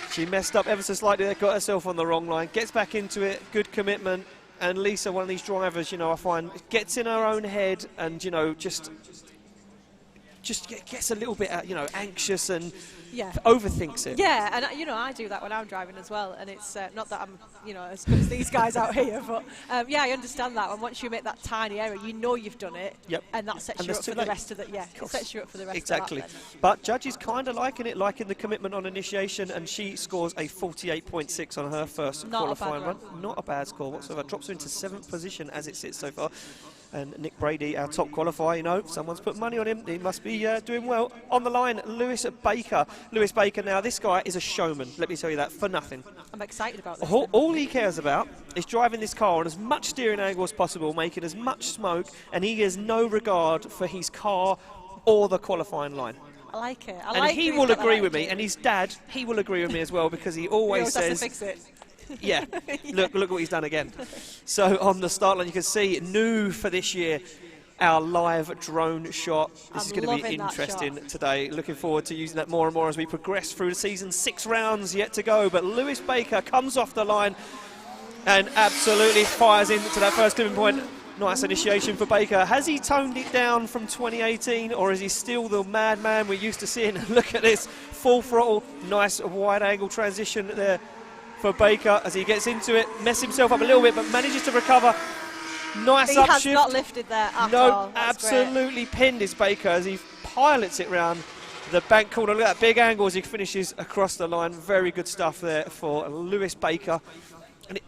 She messed up ever so slightly there, got herself on the wrong line, gets back into it, good commitment. And Lisa, one of these drivers, you know, I find, gets in her own head and, you know, just gets a little bit, you know, anxious and overthinks it. Yeah, and, you know, I do that when I'm driving as well. And it's not that I'm, you know, as good as these guys out here. But, yeah, I understand that. And once you make that tiny error, you know you've done it. Yep. And that sets you up for the rest of the, it sets you up for the rest exactly. of that. But judges kind of liking it, liking the commitment on initiation. And she scores a 48.6 on her first qualifying run. Not a bad score whatsoever. Drops her into 7th position as it sits so far. And Nick Brady, our top qualifier, you know, someone's put money on him. He must be doing well. On the line, Lewis Baker. Lewis Baker, now, this guy is a showman. Let me tell you that, for nothing. I'm excited about this. All he cares about is driving this car on as much steering angle as possible, making as much smoke, and he has no regard for his car or the qualifying line. I like it. And he will agree with me, and his dad, he will agree with me as well, because he always says... Has to fix it. Yeah, look what he's done again. So on the start line, you can see new for this year, our live drone shot. This is going to be interesting today. Looking forward to using that more and more as we progress through the season. 6 rounds yet to go, but Lewis Baker comes off the line and absolutely fires into that first clipping point. Nice initiation for Baker. Has he toned it down from 2018, or is he still the madman we're used to seeing? Look at this, full throttle, nice wide angle transition there for Baker as he gets into it, messes himself up a little bit, but manages to recover. Nice upshift. He has not lifted there at all. No, absolutely pinned is Baker as he pilots it round the bank corner. Look at that big angle as he finishes across the line. Very good stuff there for Lewis Baker.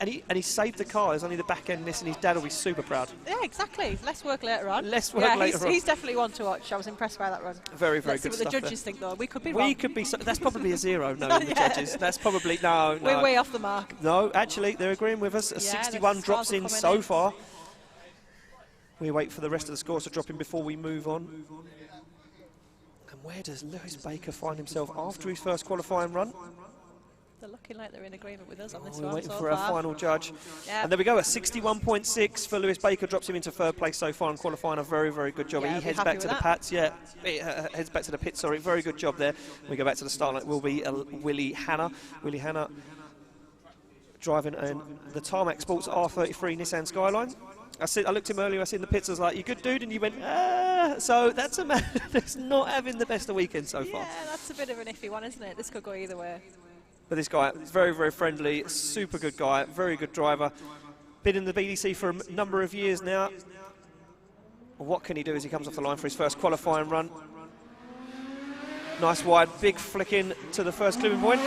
And he saved the car. There's only the back end this, and his dad will be super proud. Yeah, exactly. Less work later on. Less work later on. He's definitely one to watch. I was impressed by that run. Very, very Let's good see what stuff the judges think, though. We could be wrong. wrong. That's probably a 0, no, the judges. That's probably, no. We're way off the mark. No, actually, they're agreeing with us. A 61 drops in so far. We wait for the rest of the scores to drop in before we move on. And where does Lewis Baker find himself after his first qualifying run? They're looking like they're in agreement with us on this We're one waiting so for far. our final judge. Yeah. And there we go, at 61.6 for Lewis Baker, drops him into third place so far in qualifying. A very, very good job. Yeah, He I'll be heads happy back with to the that. pits. Yeah, heads back to the pit. Sorry, very good job there. We go back to the start line. It will be Willie Hanna. Willie Hanna driving the Tarmac Sports R33 Nissan Skyline. I looked at him earlier, I seen the pits, I was like, you good dude? And you went, ah. So that's a man that's not having the best of weekend so far. Yeah, that's a bit of an iffy one, isn't it? This could go either way. But this guy, very, very friendly, super good guy, very good driver. Been in the BDC for a number of years now. What can he do as he comes off the line for his first qualifying run? Nice wide, big flick in to the first clipping point.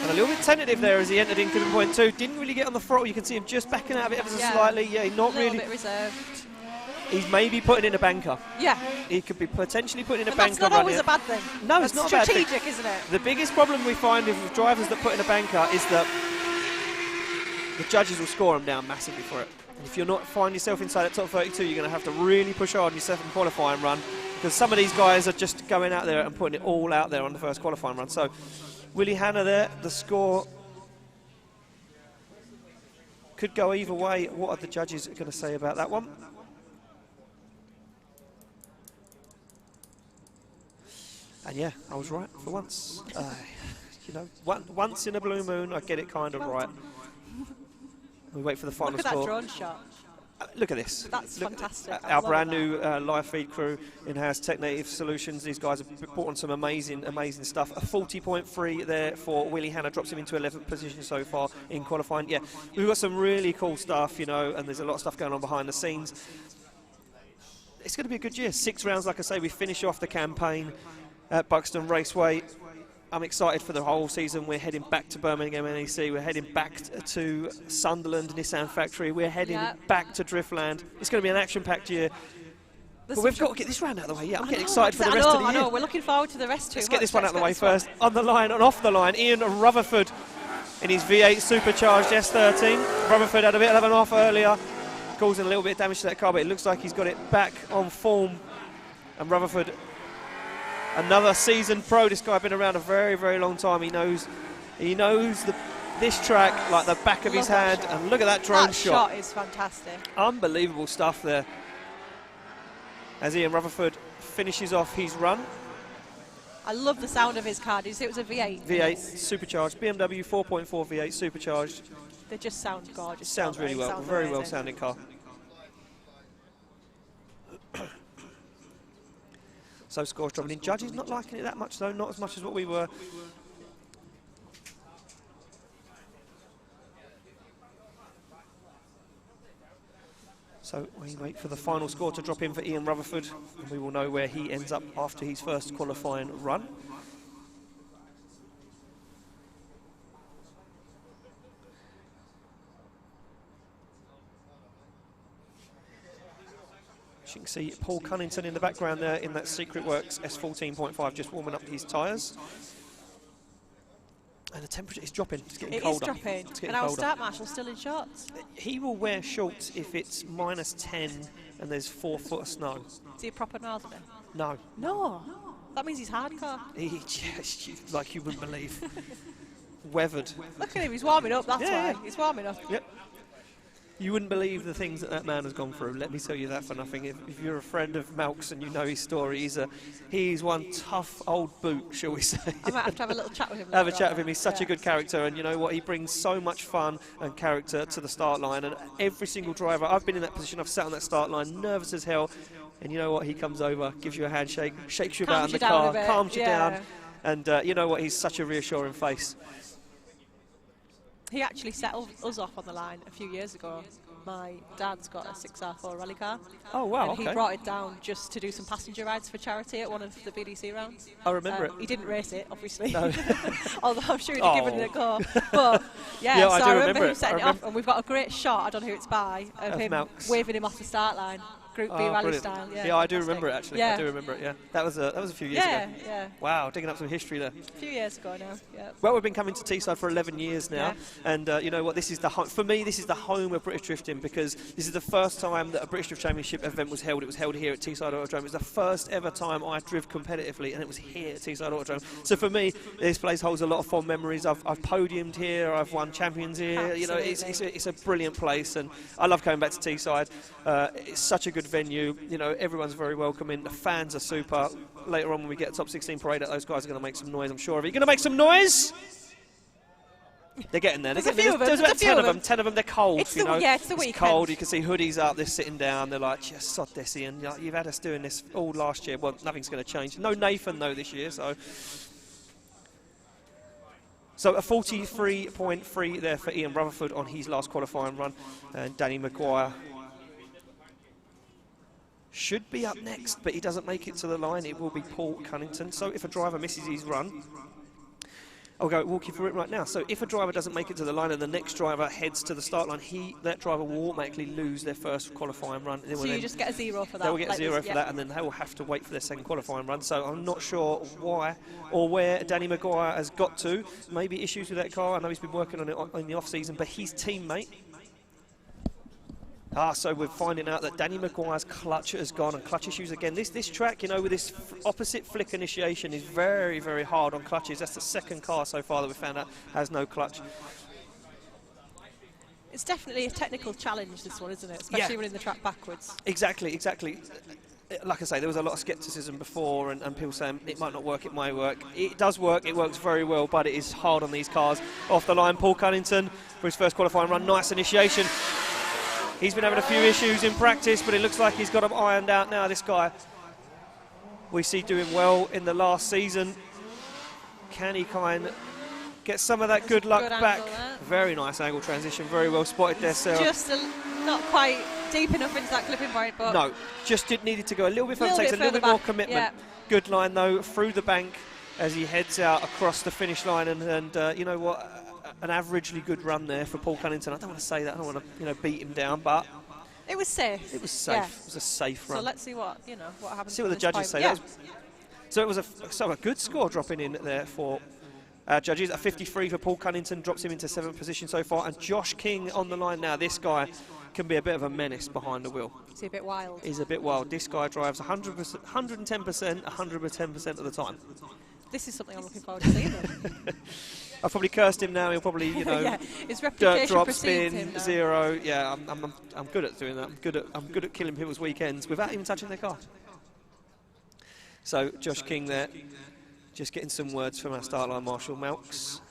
And a little bit tentative there as he entered in clipping point 2. Didn't really get on the throttle. You can see him just backing out of it ever so slightly. Yeah, not a little really. bit reserved. He's maybe putting in a banker. Yeah. He could be potentially putting in a And banker. that's not always a bad thing. No, That's it's not a bad thing. strategic, isn't it? The biggest problem we find with drivers that put in a banker is that the judges will score them down massively for it. And if you're not finding yourself inside that top 32, you're going to have to really push hard on your second qualifying run, because some of these guys are just going out there and putting it all out there on the first qualifying run. So Willie Hanna there, the score could go either way. What are the judges going to say about that one? And yeah, I was right for once. You know, once in a blue moon, I get it kind of right. We wait for the final Look at score. that drone shot. Look at this. That's fantastic. I Our love brand that. new live feed crew, in-house Tech Native Solutions. These guys have brought on some amazing, amazing stuff. A 40.3 there for Willie Hanna, drops him into 11th position so far in qualifying. Yeah, we've got some really cool stuff, you know, and there's a lot of stuff going on behind the scenes. It's going to be a good year. 6 rounds, like I say, we finish off the campaign at Buxton Raceway. I'm excited for the whole season. We're heading back to Birmingham NEC. We're heading back to Sunderland Nissan Factory. We're heading back to Driftland. It's going to be an action-packed year. But we've got to get this round out of the way. Yeah, I'm getting excited for the rest of the year. I know. We're looking forward to the rest too. Let's get this one out of the way first. On the line and off the line, Ian Rutherford in his V8 supercharged S13. Rutherford had a bit of an off earlier, causing a little bit of damage to that car, but it looks like he's got it back on form. And Rutherford, another seasoned pro. This guy been around a very, very long time. He knows this track like the back of his hand. And look at that drone shot. That shot is fantastic. Unbelievable stuff there. As Ian Rutherford finishes off his run. I love the sound of his car. Did you say it was a V8? V8 supercharged, BMW 4.4 V8 supercharged. They just sound gorgeous. Sounds really well, Sound very amazing. well sounding car. So scores dropping in. Judges not liking it that much though, not as much as what we were. So we wait for the final score to drop in for Ian Rutherford, and we will know where he ends up after his first qualifying run. As you can see, Paul Cunnington in the background there in that Secret Works S14.5, just warming up his tyres. And the temperature is dropping. It's getting colder. It is dropping. It's getting and our colder. start marshal's still in shorts. He will wear shorts if it's -10 and there's 4 foot of snow. Is he a proper northerner? No. No. That means he's hardcore. He just, like you wouldn't believe. Weathered. Look at him. He's warming up. That's Yeah, why. yeah. He's warming up. Yep. You wouldn't believe the things that man has gone through. Let me tell you that for nothing. If you're a friend of Malk's and you know his story, he's one tough old boot, shall we say. I might have to have a little chat with him. Have a later chat on. with him. He's such a good character, and you know what? He brings so much fun and character to the start line. And every single driver, I've been in that position. I've sat on that start line, nervous as hell. And you know what? He comes over, gives you a handshake, shakes you about in the car, calms you down, and you know what? He's such a reassuring face. He actually set us off on the line a few years ago. My dad's got a 6R4 rally car. Oh wow! And he brought it down just to do some passenger rides for charity at one of the BDC rounds. I remember it. He didn't race it, obviously. No. Although I'm sure he'd have given it a go. But yeah, I so do I remember him it. setting it off, and we've got a great shot. I don't know who it's by of him Malk's. waving him off the start line. Group B rally brilliant. style. Yeah, I do remember it actually. Yeah. I do remember it. Yeah, that was a few years ago. Yeah. Wow, digging up some history there. A few years ago now. Yeah. Well, we've been coming to Teeside for 11 years now, and you know what? This is the for me. This is the home of British drifting, because this is the first time that a British Drift Championship event was held. It was held here at Teeside Autodrome. It was the first ever time I drift competitively, and it was here at Teeside Autodrome. So for me, this place holds a lot of fond memories. I've podiumed here. I've won champions here. Absolutely. You know, it's a brilliant place, and I love coming back to Teeside. It's such a good venue. You know, everyone's very welcoming. The fans are super. Later on, when we get a top 16 parade, those guys are going to make some noise, I'm sure. Are you going to make some noise? They're getting there. There's about 10 of them. 10 of them. They're cold. It's you know, it's the weekend. It's cold. You can see hoodies up. They're sitting down. They're like, just sod this, Ian. You've had us doing this all last year. Well, nothing's going to change. No Nathan though this year. So a 43.3 there for Ian Rutherford on his last qualifying run, and Danny Maguire should be up next, but he doesn't make it to the line. It will be Paul Cunnington. So if a driver misses his run, I'll walk you through it right now. So if a driver doesn't make it to the line and the next driver heads to the start line, that driver will automatically lose their first qualifying run. So you just get a 0 for that? They will get a 0 for that, and then they will have to wait for their second qualifying run. So I'm not sure why or where Danny Maguire has got to. Maybe issues with that car. I know he's been working on it in the off-season, but his teammate... so we're finding out that Danny Maguire's clutch has gone, and clutch issues again. This track, you know, with this opposite flick initiation is very, very hard on clutches. That's the second car so far that we found out has no clutch. It's definitely a technical challenge, this one, isn't it? Especially running the track backwards. Exactly. Like I say, there was a lot of scepticism before, and people saying it might not work, it might work. It does work, it works very well, but it is hard on these cars. Off the line, Paul Cunnington for his first qualifying run. Nice initiation. He's been having a few issues in practice, but it looks like he's got them ironed out now, this guy. We see doing well in the last season. Can he kind of get some of that good luck back? Very nice angle transition, very well spotted there, Sarah. Just not quite deep enough into that clipping point, but... No, just needed to go a little bit further, takes a little bit more commitment. Yeah. Good line, though, through the bank as he heads out across the finish line, and you know what? An averagely good run there for Paul Cunnington. I don't want to say that. I don't want to, beat him down, but it was safe. It was safe. Yeah. It was a safe run. So let's see what happens. See what the judges say. Yeah. So it was a good score dropping in there for judges. A 53 for Paul Cunnington drops him into 7th position so far, and Josh King on the line now. This guy can be a bit of a menace behind the wheel. Is he a bit wild? He's a bit wild. This guy drives 100%, 110%, 110% of the time. This is something I'm looking forward to seeing. I've probably cursed him now. He'll probably, his reputation dirt drop, precedes spin, him 0. Yeah, I'm good at doing that. I'm good at killing people's weekends without even touching their car. So Josh King there, just getting some words from our start line Marshall Melks.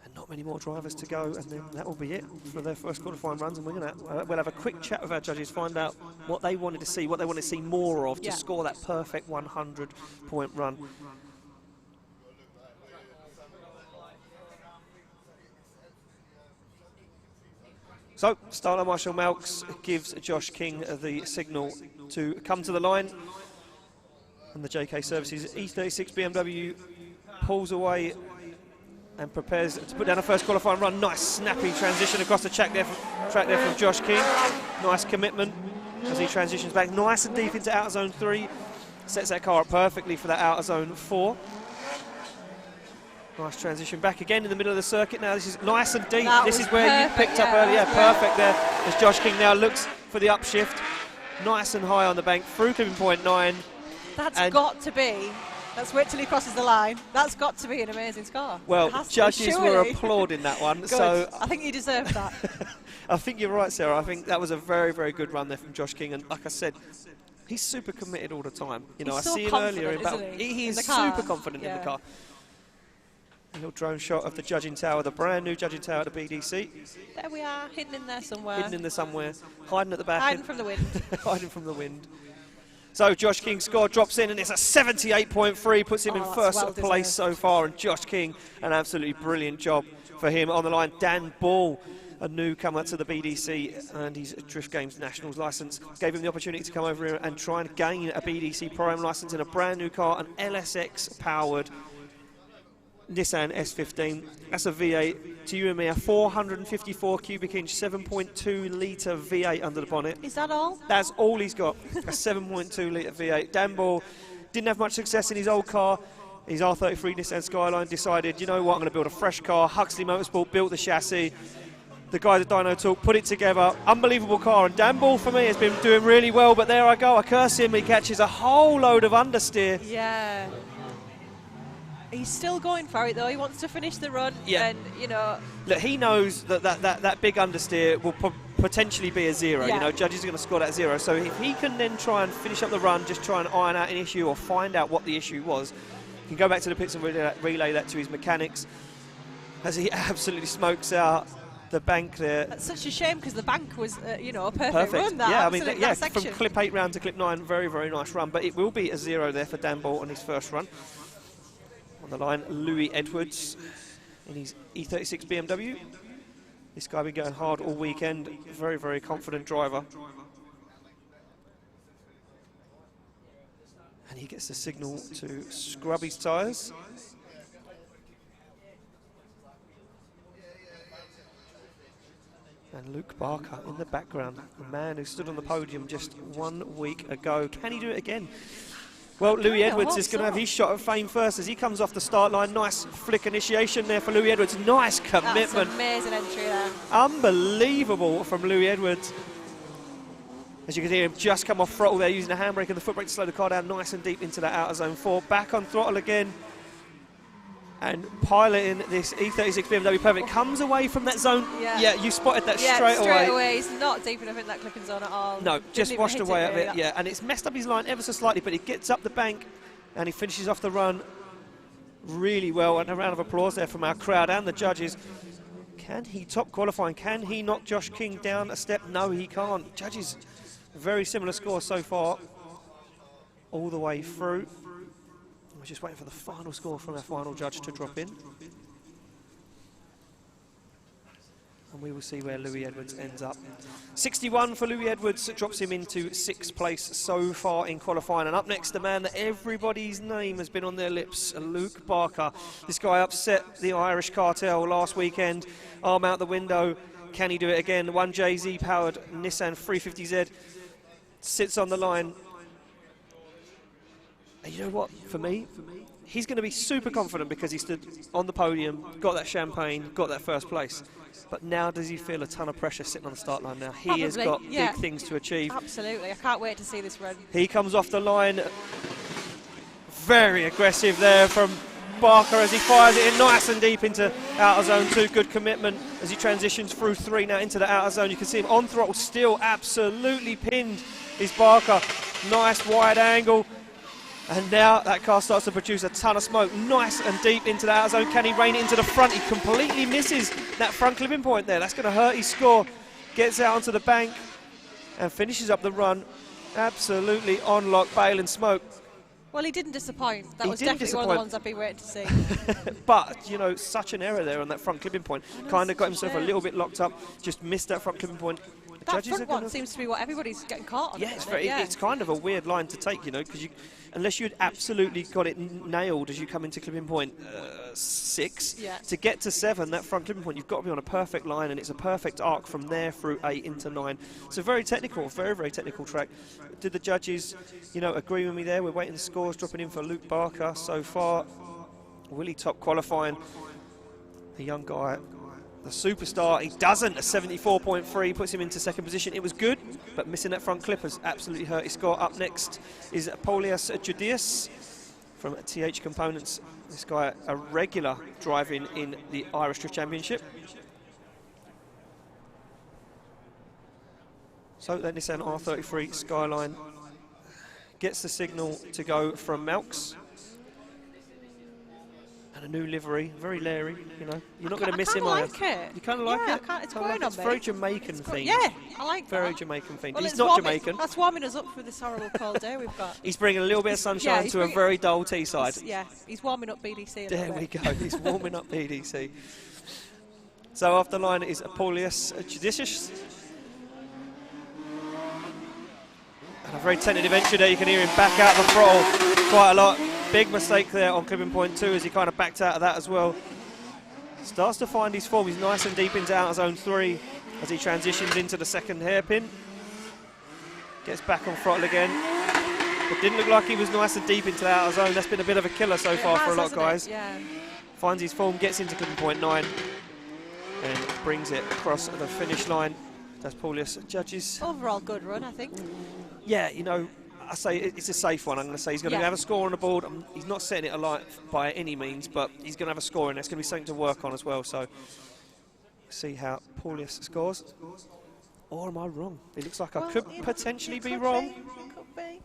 And not many more drivers to go, and then that will be it for their first qualifying runs. And we'll have a quick chat with our judges, find out what they wanted to see, what they wanted to see more of to score that perfect 100-point run. So, Starler Marshall Melks gives Josh King the signal to come to the line. And the JK Services E36 BMW pulls away and prepares to put down a first qualifying run. Nice snappy transition across the track there from Josh King. Nice commitment as he transitions back nice and deep into outer zone 3. Sets that car up perfectly for that outer zone 4. Nice transition back again in the middle of the circuit. Now this is nice and deep. This is where you picked up earlier. Perfect there as Josh King now looks for the upshift. Nice and high on the bank through clipping point 9. Let's wait till he crosses the line. That's got to be an amazing score. Well, judges were applauding that one. So I think you deserve that. I think you're right, Sarah. I think that was a very, very good run there from Josh King. And like I said, he's super committed all the time. I see him earlier in battle. He is super confident in the car. A little drone shot of the judging tower, the brand new judging tower at the BDC. There we are, hidden in there somewhere. Hiding at the back. Hiding from the wind. Hiding from the wind. So Josh King's score drops in, and it's a 78.3, puts him in first place so far. And Josh King, an absolutely brilliant job for him. On the line, Dan Ball, a newcomer to the BDC and his Drift Games Nationals licence, gave him the opportunity to come over here and try and gain a BDC Pro-Am licence in a brand new car, an LSX powered Nissan S15. That's a V8. To you and me, a 454 cubic inch, 7.2 litre V8 under the bonnet. Is that all? That's all he's got, a 7.2 litre V8. Dan Ball didn't have much success in his old car. His R33 Nissan Skyline decided, you know what, I'm going to build a fresh car. Huxley Motorsport built the chassis. The guys at Dyno Talk put it together. Unbelievable car. And Dan Ball, for me, has been doing really well. But there I go. I curse him. He catches a whole load of understeer. Yeah. He's still going for it, though. He wants to finish the run. Yeah. And, you know... Look, he knows that big understeer will potentially be a zero. Yeah. You know, judges are going to score that zero. So if he can then try and finish up the run, just try and iron out an issue or find out what the issue was, he can go back to the pits and relay that to his mechanics as he absolutely smokes out the bank there. That's such a shame because the bank was, you know, a perfect run. That, yeah, I mean, that from section. clip 8 round to clip 9, very, very nice run. But it will be a zero there for Dan Ball on his first run. On the line, Louis Edwards in his E36 BMW. This guy been going hard all weekend. Very, very confident driver. And he gets the signal to scrub his tyres. And Luke Barker in the background, the man who stood on the podium just 1 week ago. Can he do it again? Well, Louis Edwards is going to have his shot of fame first as he comes off the start line. Nice flick initiation there for Louis Edwards. Nice commitment. That's an amazing entry there. Unbelievable from Louis Edwards. As you can hear him just come off throttle there, using the handbrake and the foot brake to slow the car down nice and deep into that outer zone 4. Back on throttle again. And piloting this E36 BMW perfect. Comes away from that zone. Yeah, you spotted that straight away. He's not deep enough in that clipping zone at all. No, just washed away a bit, really, yeah. And it's messed up his line ever so slightly, but he gets up the bank and he finishes off the run really well. And a round of applause there from our crowd and the judges. Can he top qualifying? Can he knock Josh King down a step? No, he can't. Judges, very similar score so far, all the way through. We're just waiting for the final score from our final judge to drop in. And we will see where Louis Edwards ends up. 61 for Louis Edwards, drops him into 6th place so far in qualifying. And up next, the man that everybody's name has been on their lips, Luke Barker. This guy upset the Irish cartel last weekend. Arm out the window. Can he do it again? 1JZ powered Nissan 350Z sits on the line. And you know what, for me, he's going to be super confident because he stood on the podium, got that champagne, got that first place. But now does he feel a ton of pressure sitting on the start line now? He has got big things to achieve. Absolutely, I can't wait to see this run. He comes off the line, very aggressive there from Barker as he fires it in nice and deep into outer zone 2. Good commitment as he transitions through 3 now into the outer zone. You can see him on throttle, still absolutely pinned is Barker. Nice wide angle. And now that car starts to produce a ton of smoke, nice and deep into the outer zone. Can he rein it into the front? He completely misses that front clipping point there. That's going to hurt his score. Gets out onto the bank and finishes up the run. Absolutely on lock, bail and smoke. Well, he didn't disappoint. That was definitely one of the ones I've been waiting to see. But, you know, such an error there on that front clipping point. Kind of got himself a little bit locked up, just missed that front clipping point. That front one seems to be what everybody's getting caught on. Yeah, it's kind of a weird line to take, you know, because unless you'd absolutely got it nailed as you come into clipping point 6, to get to 7, that front clipping point, you've got to be on a perfect line, and it's a perfect arc from there through 8 into 9. So very technical, very, very technical track. Did the judges, you know, agree with me there? We're waiting the scores dropping in for Luke Barker so far. Will he top qualifying? The young guy, the superstar, he doesn't. A 74.3 puts him into 2nd position. It was good, but missing that front clip has absolutely hurt his score. Up next is Polias Judias from TH Components. This guy, a regular driving in the Irish Drift Championship. So that Nissan R33 Skyline gets the signal to go from Malks. And a new livery, very Larry, you know. You're not going to miss him, are you? You kind of like it? It's growing on me. It's very Jamaican themed. Yeah, I like that. Very Jamaican themed. Well, he's not Jamaican. That's warming us up for this horrible cold day we've got. He's bringing a little bit of sunshine to a very dull Teeside. Yeah, he's warming up BDC. There we go. He's warming up BDC. So off the line is Polias Judicious. And a very tentative entry there. You can hear him back out the throttle quite a lot. Big mistake there on clipping point 2 as he kind of backed out of that as well. Starts to find his form. He's nice and deep into outer zone 3 as he transitions into the second hairpin. Gets back on throttle again. It didn't look like he was nice and deep into the outer zone. That's been a bit of a killer so far for a lot of guys. Yeah. Finds his form, gets into clipping point 9 and brings it across the finish line. Does Paulius. Judges. Overall good run, I think. Yeah, you know, I say it's a safe one. I'm going to say he's going to have a score on the board. He's not setting it alight by any means, but he's going to have a score, and it's going to be something to work on as well. So, see how Paulius scores. Or am I wrong? It looks like I could potentially be wrong. Could be.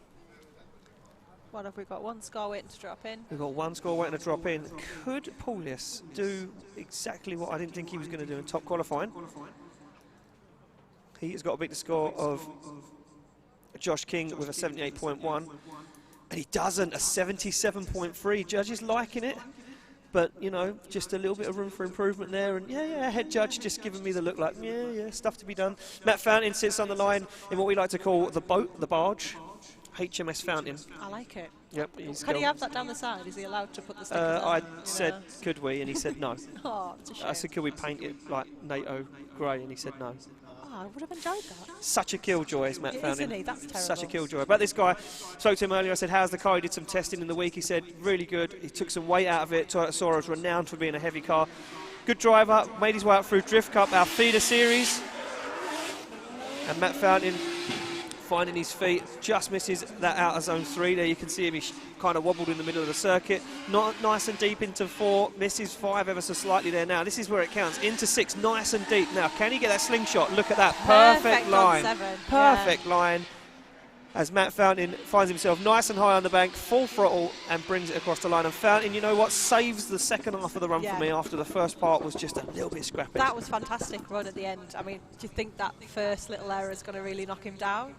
What have we got? One score waiting to drop in. We've got one score waiting to drop in. Could Paulius do exactly what I didn't think he was going to do in top qualifying? He has got to beat the score of Josh King with a 78.1, and he doesn't, a 77.3. Judges liking it, but you know, just a little bit of room for improvement there. And yeah, head judge just giving me the look like, yeah, stuff to be done. Matt Fountain sits on the line in what we like to call the boat, the barge. HMS Fountain. I like it. Yep. Can he have that down the side? Is he allowed to put the stickers on? I said, could we? And he said no. Oh, it's a shame. I said, could we paint it like NATO grey? And he said no. Oh, I would have enjoyed that. Such a killjoy is Matt Fountain. Isn't he? That's terrible. Such a killjoy. But this guy, spoke to him earlier, I said, how's the car? He did some testing in the week. He said, really good. He took some weight out of it. Toyota Sora's renowned for being a heavy car. Good driver, made his way up through Drift Cup, our feeder series. And Matt Fountain finding his feet, just misses that outer zone 3 there. You can see him, he kind of wobbled in the middle of the circuit. Not nice and deep into 4, misses 5 ever so slightly there. Now this is where it counts, into 6, nice and deep. Now can he get that slingshot? Look at that, perfect line. Perfect line. As Matt Fountain finds himself nice and high on the bank, full throttle, and brings it across the line. And Fountain, you know what, saves the second half of the run for me after the first part was just a little bit scrappy. That was fantastic run at the end. I mean, do you think that first little error is going to really knock him down?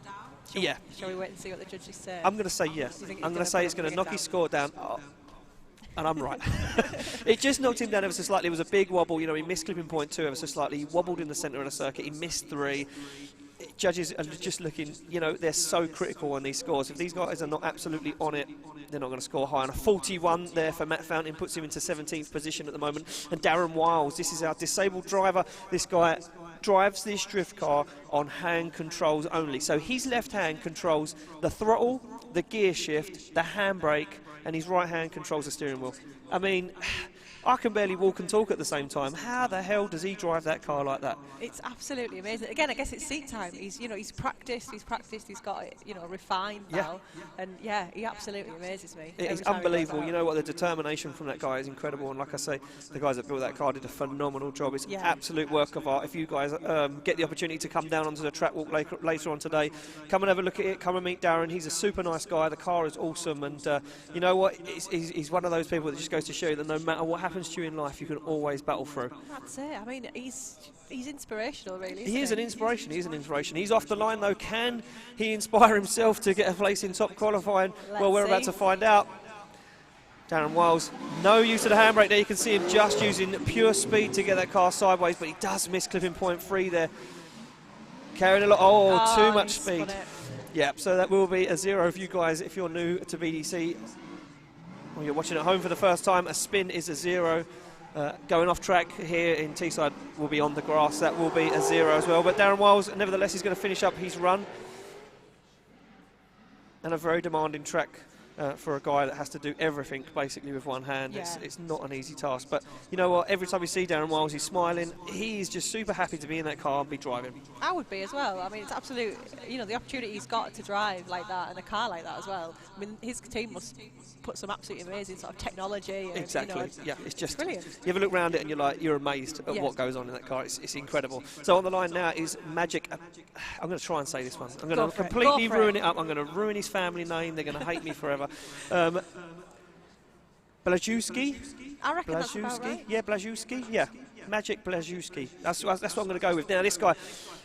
Shall we wait and see what the judges say? I'm going to say yes. I'm going to say it's going to knock his score down. And I'm right. It just knocked him down ever so slightly. It was a big wobble. You know, he missed clipping point 2 ever so slightly. He wobbled in the centre of the circuit. He missed 3. Judges are just looking, you know, they're so critical on these scores. If these guys are not absolutely on it, they're not going to score high. And a 41 there for Matt Fountain puts him into 17th position at the moment. And Darren Wiles, this is our disabled driver. This guy drives this drift car on hand controls only. So his left hand controls the throttle, the gear shift, the handbrake, and his right hand controls the steering wheel. I mean, I can barely walk and talk at the same time. How the hell does he drive that car like that? It's absolutely amazing. Again, I guess it's seat time. He's practiced, he's got it, refined now. And yeah, he absolutely amazes me. It's unbelievable. You know what, the determination from that guy is incredible. And like I say, the guys that built that car did a phenomenal job. It's an absolute work of art. If you guys get the opportunity to come down onto the track walk later on today, come and have a look at it. Come and meet Darren. He's a super nice guy. The car is awesome. And you know what, he's one of those people that just goes to show you that no matter what happens to you in life, you can always battle through. That's it. I mean, he's inspirational, really. He is an inspiration. He is an inspiration. He's off the line, though. Can he inspire himself to get a place in top qualifying? Well, we're about to find out. Darren Wiles, no use of the handbrake there. You can see him just using pure speed to get that car sideways, but he does miss clipping point 3 there. Carrying a lot. Too much speed. Yeah, so that will be a 0 for you guys if you're new to BDC. Or you're watching at home for the first time, a spin is a 0. Going off track here in Teeside will be on the grass. That will be a 0 as well. But Darren Wiles, nevertheless, is going to finish up his run. And a very demanding track for a guy that has to do everything basically with one hand. It's not an easy task. But you know what? Every time we see Darren Wiles, he's smiling. He's just super happy to be in that car and be driving. I would be as well. I mean, it's absolute, the opportunity he's got to drive like that and a car like that as well. I mean, his team must put some absolutely amazing sort of technology. And, exactly. It's just brilliant. You have a look around it and you're amazed at what goes on in that car. It's incredible. So on the line now is Magic. I'm going to try and say this one. I'm going to completely ruin it up. I'm going to ruin his family name. They're going to hate me forever. Blazewski? I reckon that's about right. Yeah, Blazewski. Yeah, Magic Blazewski. That's what I'm going to go with. Now, this guy,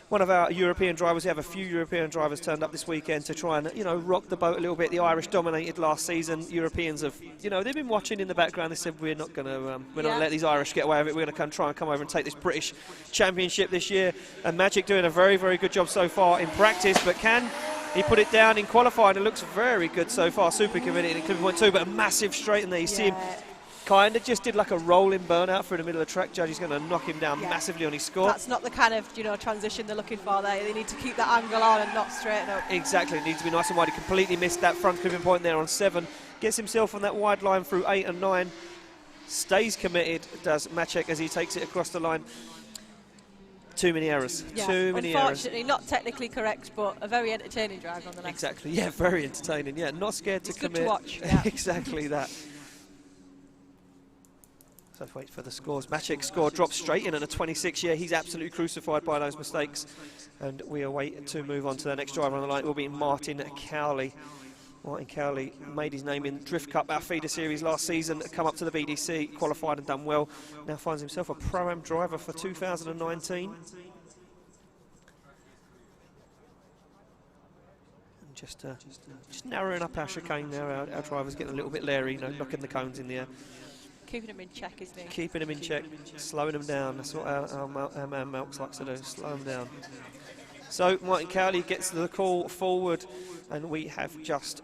one of our European drivers, we have a few European drivers turned up this weekend to try and, rock the boat a little bit. The Irish dominated last season. Europeans have, they've been watching in the background. They said, we're not going to let these Irish get away with it. We're going to try and come over and take this British Championship this year. And Magic doing a very, very good job so far in practice, but can He put it down in qualifying. It looks very good so far. Super committed in clipping point 2, but a massive straight in there. You see him kind of just did like a rolling burnout through the middle of the track. Judge is going to knock him down massively on his score. That's not the kind of transition they're looking for there. They need to keep that angle on and not straighten up. Exactly. It needs to be nice and wide. He completely missed that front clipping point there on 7. Gets himself on that wide line through 8 and 9. Stays committed, does Maciek as he takes it across the line. Too many errors. Yeah, too many errors. Unfortunately, not technically correct, but a very entertaining drive nonetheless. Exactly. Yeah, very entertaining. Yeah, not scared to commit. Good to watch. Yeah. Exactly that. So let's wait for the scores. Maciek's score drops straight in at a 26. Yeah, he's absolutely crucified by those mistakes. And we await to move on to the next driver on the line. It will be Martin Cowley. Martin Cowley made his name in Drift Cup, our feeder series last season, come up to the BDC, qualified and done well. Now finds himself a Pro-Am driver for 2019. And just narrowing up our chicane there. Our driver's getting a little bit leery, knocking the cones in the air. Keeping him in check, isn't he? Keeping him in check, slowing him down. That's what our man Melks likes to do, slow him down. So Martin Cowley gets the call forward, and we have just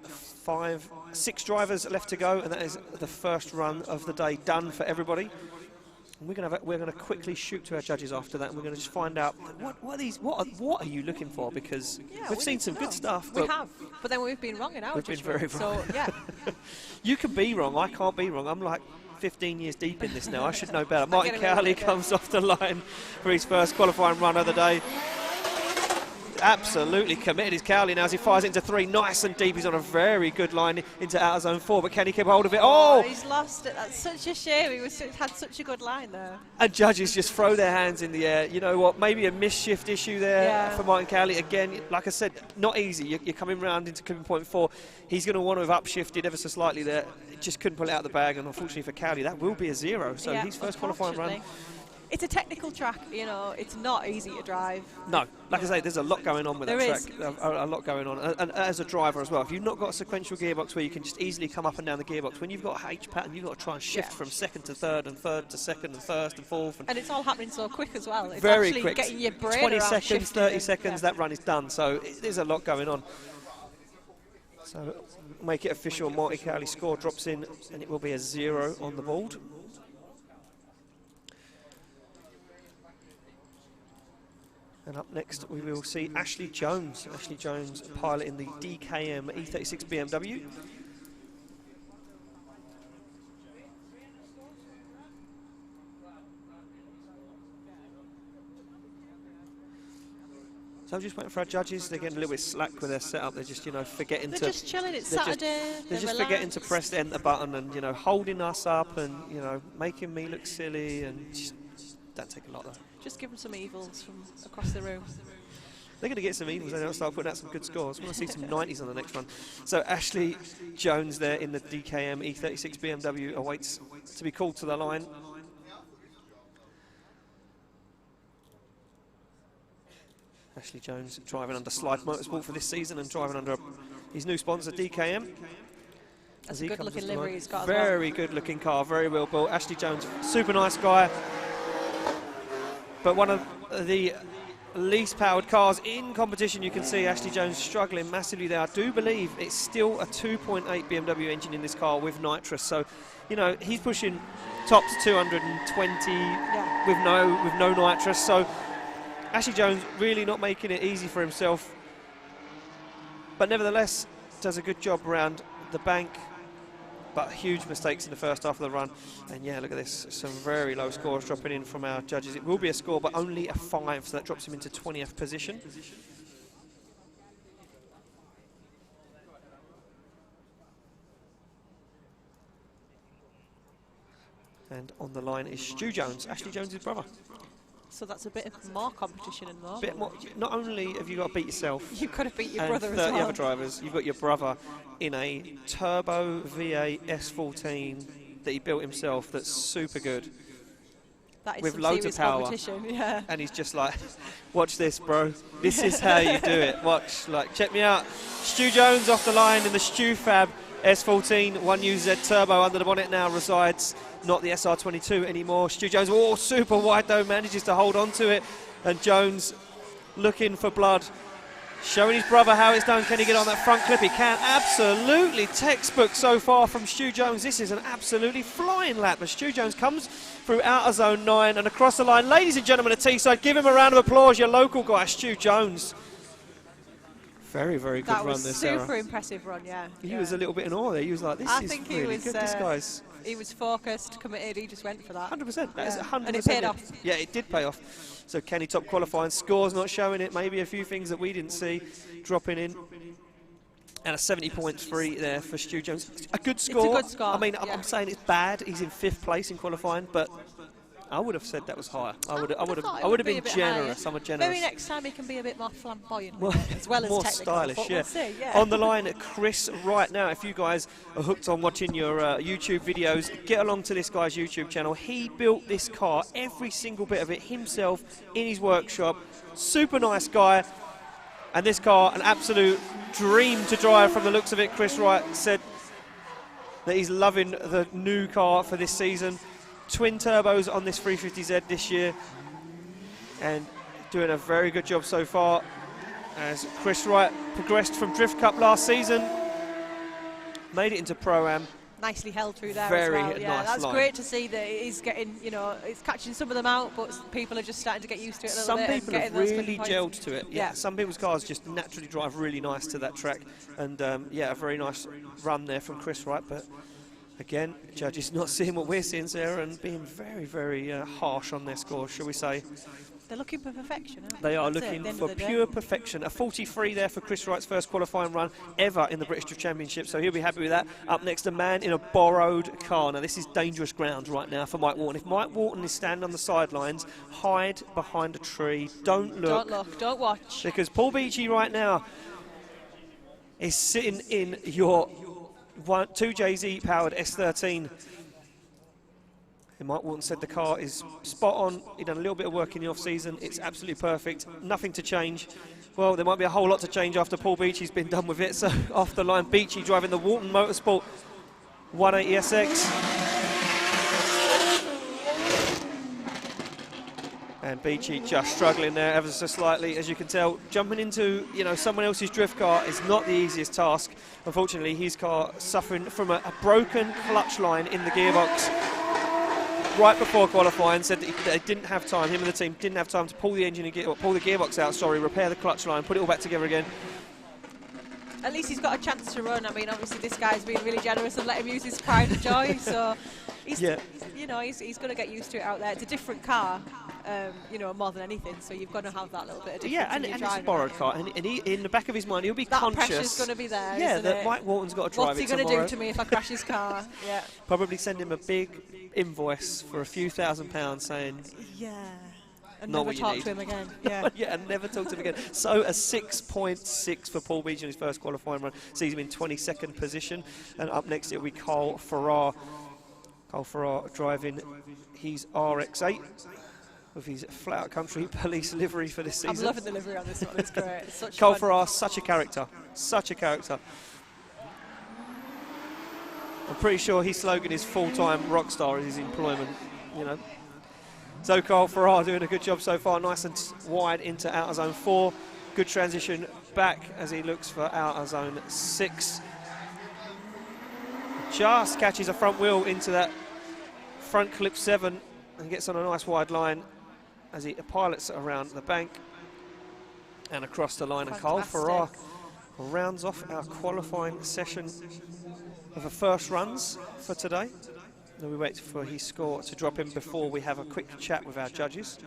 6 drivers left to go, and that is the first run of the day done for everybody. And we're going to quickly shoot to our judges after that, and we're going to just find out what are you looking for, because we've seen some good stuff. We have, but then we've been wrong in our judgment. We've been very wrong. So yeah, you can be wrong. I can't be wrong. I'm like 15 years deep in this now. I should know better. Martin Cowley comes off the line for his first qualifying run of the day. Absolutely committed is Cowley now as he fires into 3, nice and deep. He's on a very good line into outer zone 4, but can he keep hold of it? Oh, he's lost it. That's such a shame. He had such a good line there. And judges just throw their hands in the air. You know what? Maybe a misshift issue there for Martin Cowley. Again, like I said, not easy. You're coming round into clipping point 4. He's going to want to have upshifted ever so slightly there. Just couldn't pull it out of the bag, and unfortunately for Cowley, that will be a 0. So his first qualifying run. It's a technical track, it's not easy to drive. No, like I say, there's a lot going on with that track. A lot going on. And as a driver as well, if you've not got a sequential gearbox where you can just easily come up and down the gearbox, when you've got a H pattern, you've got to try and shift from 2nd to 3rd, and 3rd to 2nd, and 1st and 4th. And it's all happening so quick as well. It's very actually quick. Getting your brain 20 around seconds, 30 seconds, that run is done. So there's a lot going on. So make it official. Martin Cowley's score drops in, and it will be a 0 on the board. And up next, we will see Ashley Jones. Ashley Jones, pilot in the DKM E36 BMW. So I'm just waiting for our judges. They're getting a little bit slack with their setup. They're just, forgetting to... They're just chilling. It's Saturday. They're just forgetting to press the enter button and, holding us up and, making me look silly, and just don't take a lot, though. Just give them some evils from across the room. They're going to get some evils. They're going to start putting out some good scores. We want to see some 90s on the next one. So Ashley Jones there in the DKM E36 BMW awaits to be called to the line. Ashley Jones driving under Slide Motorsport for this season and driving under his new sponsor DKM. That's a good looking livery he's got as well. Very good looking car, very well built. Ashley Jones, super nice guy. But one of the least powered cars in competition. You can see Ashley Jones struggling massively there. I do believe it's still a 2.8 BMW engine in this car with nitrous. So, he's pushing tops 220 with no nitrous. So Ashley Jones really not making it easy for himself. But nevertheless, does a good job around the bank. But huge mistakes in the first half of the run. And yeah, look at this, some very low scores dropping in from our judges. It will be a score, but only a 5, so that drops him into 20th position. And on the line is Stu Jones, Ashley Jones' brother. So that's a bit of more competition in there. Bit more. Not only have you got to beat yourself, you've got to beat your brother as well. 30 other drivers. You've got your brother in a turbo V8 S14 that he built himself. That's super good. That is with loads of power. Yeah. And he's just like, watch this, bro. This is how you do it. Watch, check me out. Stu Jones off the line in the Stu Fab S14 1UZ turbo. Under the bonnet now resides not the SR22 anymore. Stu Jones, super wide though, manages to hold on to it. And Jones looking for blood. Showing his brother how it's done. Can he get on that front clip? He can. Absolutely textbook so far from Stu Jones. This is an absolutely flying lap. But Stu Jones comes through outer zone 9 and across the line. Ladies and gentlemen at Teeside, give him a round of applause. Your local guy, Stu Jones. Very, very good run there, Sarah. Super impressive run, yeah. He was a little bit in awe there. He was like, this is really good. This guy's... He was focused, committed, he just went for that. 100%. That is 100%. And it paid off. Yeah, it did pay off. So Kenny top qualifying, scores not showing it, maybe a few things that we didn't see dropping in. And a 70.3 there for Stu Jones. A good score. It's a good score. I mean, I'm saying it's bad. He's in 5th place in qualifying, but I would have said that was higher. I would have been generous. I'm a generous. Maybe next time he can be a bit more flamboyant, well, as well as more technical. stylish. We'll see, yeah. On the line, Chris. Right now, if you guys are hooked on watching your YouTube videos, get along to this guy's YouTube channel. He built this car, every single bit of it himself in his workshop. Super nice guy. And this car, an absolute dream to drive from the looks of it. Chris Wright said that he's loving the new car for this season. Twin turbos on this 350Z this year, and doing a very good job so far as Chris Wright progressed from Drift Cup last season, made it into Pro-Am. Nicely held through there Very as well. Yeah, nice that's line. great to see that he's getting, you know, it's catching some of them out, but people are just starting to get used to it a little bit. Some people have really gelled to it. Yeah. Some people's cars just naturally drive really nice to that track, and yeah, a very nice run there from Chris Wright, but again, judges not seeing what we're seeing, Sarah, and being very, very harsh on their scores, shall we say. They're looking for perfection, aren't they? They are looking for pure perfection. A 43 there for Chris Wright's first qualifying run ever in the British Drift Championship, so he'll be happy with that. Up next, a man in a borrowed car. Now, this is dangerous ground right now for Mike Wharton. If Mike Wharton is standing on the sidelines, hide behind a tree. Don't look. Don't look. Don't watch. Because Paul Beachy right now is sitting in your 2JZ powered S13. And Mike Wharton said the car is spot on. He'd done a little bit of work in the off season. It's absolutely perfect. Nothing to change. Well, there might be a whole lot to change after Paul Beachy's been done with it. So off the line, Beachy driving the Wharton Motorsport 180SX. And Beachy just struggling there ever so slightly, as you can tell. Jumping into, you know, someone else's drift car is not the easiest task. Unfortunately, his car suffering from a broken clutch line in the gearbox. Right before qualifying, said that they didn't have time, him and the team didn't have time to pull the engine and pull the gearbox out, repair the clutch line, put it all back together again. At least he's got a chance to run. I mean, obviously this guy's been really generous and let him use his pride and joy, so he's, you know, he's going to get used to it out there. It's a different car, you know, more than anything, so you've got to have that little bit of difference. Yeah, and it's a borrowed car, and he, in the back of his mind, he'll be conscious. That pressure's going to be there, yeah, that it? Mike Wharton's got to drive What's it he going to do to me if I crash his car? Yeah. Probably send him a big invoice for a few £1,000s saying, yeah, and not never talk to him again. Yeah, yeah, and never talk to him again. So a 6.6 for Paul Beachy in his first qualifying run, sees him in 22nd position. And up next it'll be Carl Farrar. Carl Farrar driving his RX-8 with his Flat Out Country police livery for this season. I'm loving the livery on this one. It's great. It's such Carl fun. Farrar, such a character, such a character. I'm pretty sure his slogan is full-time rock star is his employment, you know. So Carl Farrar doing a good job so far, nice and wide into outer zone 4. Good transition back as he looks for outer zone 6. Just catches a front wheel into that front clip 7 and gets on a nice wide line as he pilots around the bank and across the line. Fantastic. And Carl Farrar rounds off our qualifying session of the first runs for today. Then we wait for his score to drop in before we have a quick chat with our judges.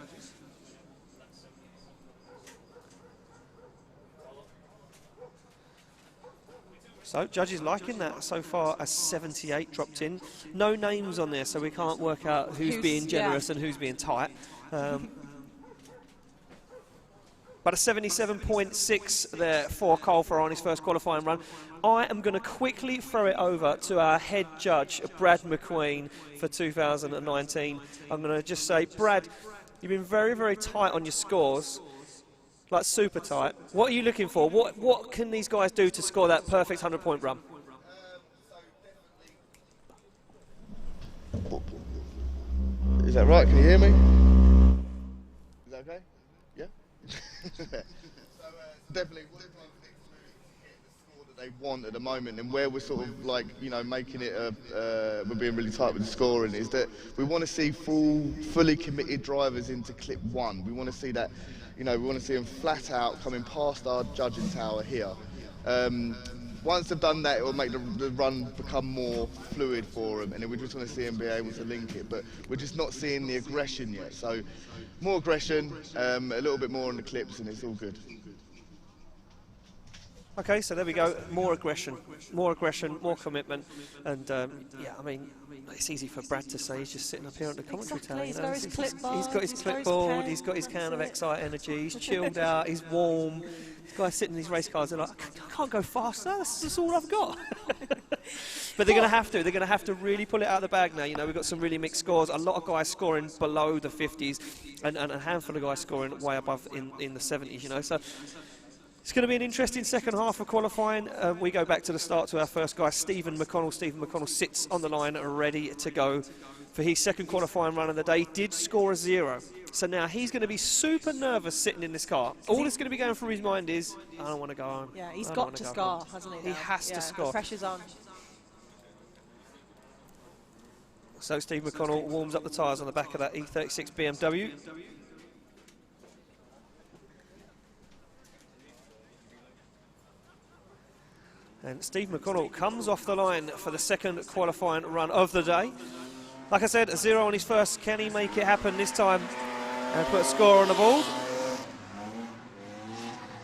So judges liking that so far, a 78 dropped in. No names on there, so we can't work out who's being generous and who's being tight. But a 77.6 there for Carl Farrar on his first qualifying run. I am going to quickly throw it over to our head judge, Brad McQueen, for 2019. I'm going to just say, Brad, you've been very, very tight on your scores, like super tight. What are you looking for? What can these guys do to score that perfect 100-point run? Is that right? Can you hear me? Is that okay? Yeah? definitely hit the score that they want at the moment, and where we're sort of like, you know, making it we're being really tight with the scoring, is that we want to see fully committed drivers into clip 1. We want to see that, you know, we want to see them flat out coming past our judging tower here. Once they've done that, it will make the run become more fluid for them, and then we just want to see them be able to link it. But we're just not seeing the aggression yet. So more aggression, a little bit more on the clips, and it's all good. Okay, so there we go. More aggression, more commitment, and yeah, I mean, it's easy for Brad to say. He's just sitting up here on the commentary tower. He's got his clipboard. He's got his clipboard. He's got his can of Excite Energy. He's chilled out. He's warm. This guy's sitting in these race cars. They're like, I can't go faster. That's all I've got. But they're going to have to. They're going to have to really pull it out of the bag now. You know, we've got some really mixed scores. A lot of guys scoring below the 50s, and a handful of guys scoring way above in the 70s. You know, so. It's going to be an interesting second half of qualifying. We go back to the start to our first guy, Stephen McConnell. Stephen McConnell sits on the line ready to go for his second qualifying run of the day. Did score a 0. So now he's going to be super nervous sitting in this car. All that's going to be going through his mind is, I don't want to go home. Yeah, he's got to score, hasn't he? He has to score. The pressure's on. So Steve McConnell warms up the tyres on the back of that E36 BMW. And Steve McConnell comes off the line for the second qualifying run of the day. Like I said, a 0 on his first. Can he make it happen this time and put a score on the board?